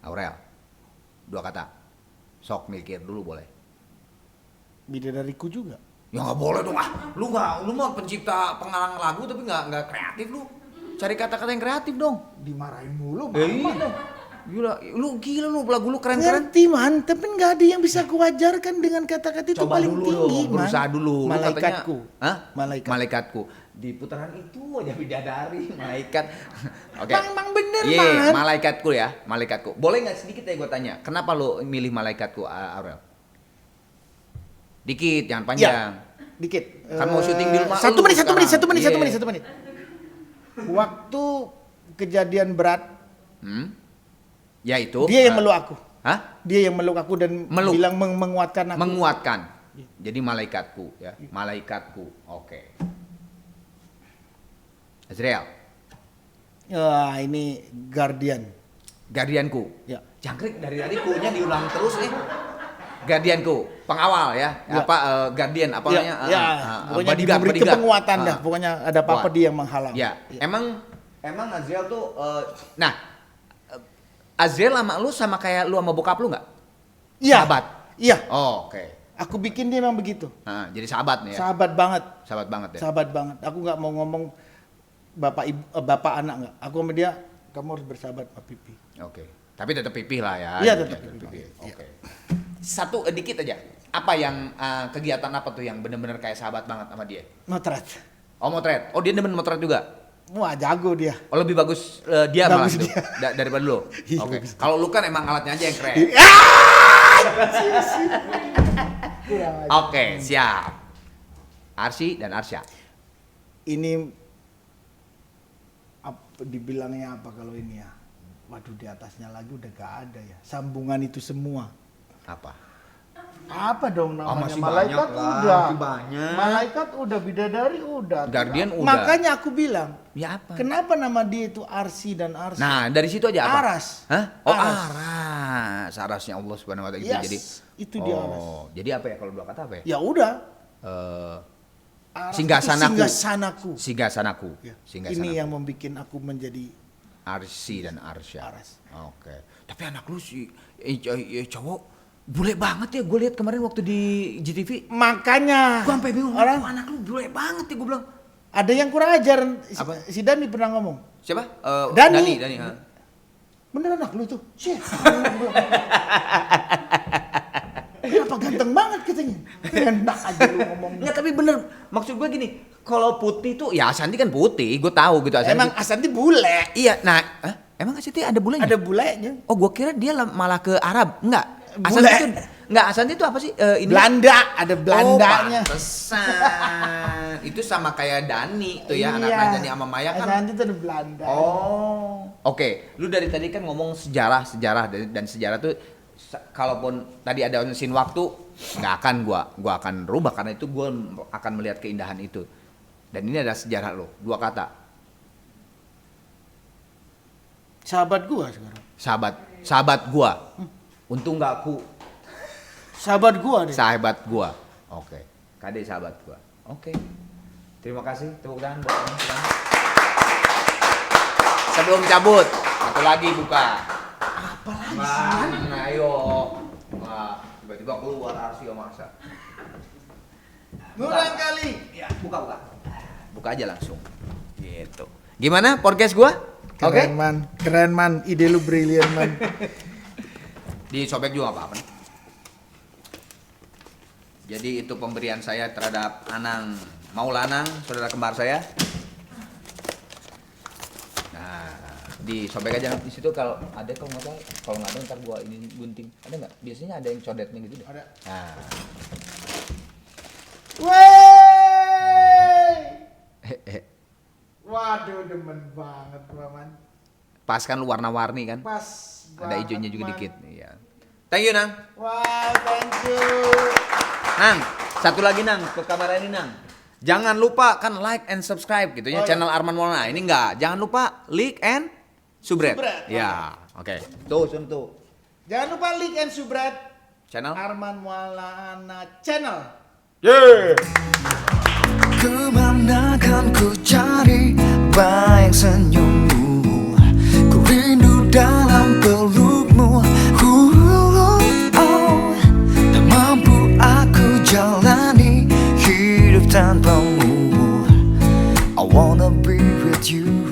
Aurel. 2 kata. Sok mikir dulu boleh. Bidadariku juga. Ya nggak boleh dong. Lu mah pencipta pengarang lagu tapi nggak kreatif lu. Cari kata-kata yang kreatif dong. Dimarahin mulu, Iya. Gila, lu lagu lu keren-keren. Ngerti man, tapi nggak ada yang bisa kuwajarkan dengan kata-kata itu Coba paling dulu tinggi dong, berusaha dulu. Lu Malaikatku. katanya, hah? Malaikatku. Di putaran itu aja bidadari, malaikat. Oke. Mang bener Iya, man. malaikatku ya, malaikatku. Boleh nggak sedikit ya gue tanya, kenapa lu milih malaikatku, Aurel? Dikit, jangan panjang. Dikit. Kan mau syuting di rumah Satu lu menit. sekarang. Satu menit. Waktu kejadian berat, Ya itu. dia yang meluk aku. Hah? Dia yang meluk aku dan Meluk. bilang menguatkan aku. Menguatkan. Jadi malaikatku ya, malaikatku. Oke. Azrael, Ini guardian. guardianku. Ya. Jangkrik dari tadi ku-nya diulang terus nih. Guardianku, pengawal ya. Ya. Guardian apa Ya, namanya? pokoknya Bodyguard, diberi bodyguard. kepenguatan dah. Pokoknya ada apa-apa Kuat. dia yang menghalang. Ya. Emang Azrael tuh Azrael sama lu sama kayak lu sama bokap lu nggak? Iya. Sahabat. Iya. Oh, oke. Aku bikin dia memang begitu. Nah, jadi sahabat nih ya. Sahabat banget. Sahabat banget ya. Sahabat banget. Aku nggak mau ngomong bapak anak nggak. Aku sama dia, kamu harus bersahabat sama pipi. Oke. Tapi tetap pipih lah ya. Iya, tetap pipih. Oke. Satu dikit aja. Apa yang kegiatan apa tuh yang benar-benar kayak sahabat banget sama dia? Motret. Oh, motret. Oh, dia demen motret juga. Wah, jago dia. Oh, lebih bagus dia malah Bagus gitu dia. daripada lu. Iya, Oke. bagus. Kalau lu kan emang alatnya aja yang keren. Oke, siap. Arsy dan Arsya. Ini dibilangnya apa kalau ini ya? Waduh, di atasnya lagi udah gak ada ya. Sambungan itu semua. Apa? Apa dong namanya? masih Malaikat banyak lah, udah. masih banyak. Malaikat udah, bidadari udah. Guardian udah. Makanya aku bilang, Ya apa? kenapa nama dia itu Arsy dan Arsy? Nah, dari situ aja apa? Aras. Hah? Oh, Aras. Aras. Arasnya Allah Subhanahu wa taala gitu. Yes, Jadi itu dia Aras. jadi apa ya kalau 2 kata apa ya? Ya udah. Aras Singgasanaku. itu singgasanaku. Singgahsanaku. Ya. Singgahsanaku. Ini yang membuat aku menjadi Arsy dan Arsya. Aras. Oke. Tapi anak lu si cowok bule banget ya, gue lihat kemarin waktu di GTV. Makanya Gue sampai bingung, orang anak lu bule banget ya, gue bilang. ada yang kurang ajar. Apa? Si Dani pernah ngomong, Siapa? Dani. Dani. Ha? bener anak lu tuh. Shit. Kenapa ganteng banget katanya? Enak aja lu ngomong. Nggak, tapi bener. Maksud gue gini, kalau putih tuh, ya Ashanti kan putih, gue tahu gitu Ashanti. Emang Ashanti bule. Iya, nah, emang Ashanti ada bulenya? Ada bulenya. Oh, gue kira dia malah ke Arab. Enggak. Bule. Ashanti itu apa sih? Ini Belanda, ada Belandanya. Oh, pantesan. Itu sama kayak Dani tuh ya, anak-anak Dani sama Maya kan. Ashanti itu ada Belanda. Oh. Oke, lu dari tadi kan ngomong sejarah dan sejarah tuh kalaupun tadi ada mesin waktu nggak akan gua akan rubah karena itu gua akan melihat keindahan itu. Dan ini ada sejarah lo, 2 kata. Sahabat gua sekarang. Sahabat gua. Untung nggak aku Sahabat gua deh. sahabat gua. Oke. Kade sahabat gua. Oke. Terima kasih. Tepuk tangan buat kamu. Silakan. Sebelum cabut, satu lagi buka. Apa lagi? Nah, ayo. Wah, tiba-tiba keluar Arsio masa. Murang kali. Ya, buka. Buka aja langsung. Gitu. Gimana podcast gua? Oke. Keren man, ide lu brilian man. Disobek juga nggak apa-apa. Jadi itu pemberian saya terhadap Anang Maulanang, saudara kembar saya. Nah, disobek aja di situ kalau ada, kalau nggak tahu, kalau nggak ada ntar gua ini gunting. Ada nggak? Biasanya ada yang codetnya gitu deh. Ada. Nah, Wey! Waduh, demen banget man. pas kan lu warna-warni kan? Pas. Ada banget, hijaunya juga Man. dikit. Iya. Thank you Nang. Wah, thank you. Nang, satu lagi Nang, ke kamera ini Nang. Jangan lupa kan like and subscribe gitu ya, Oh, iya. channel Arman Maulana. Ini enggak, jangan lupa like and subscribe. Subscribe, Ya, oke. Tuh, sun tuh. Jangan lupa like and subscribe Channel. Arman Maulana Channel. Kemana kan ku cari bayang senyummu, ku rindu dalam pelukmu. Tak mampu aku jalani hidup tanpamu. I wanna be with you.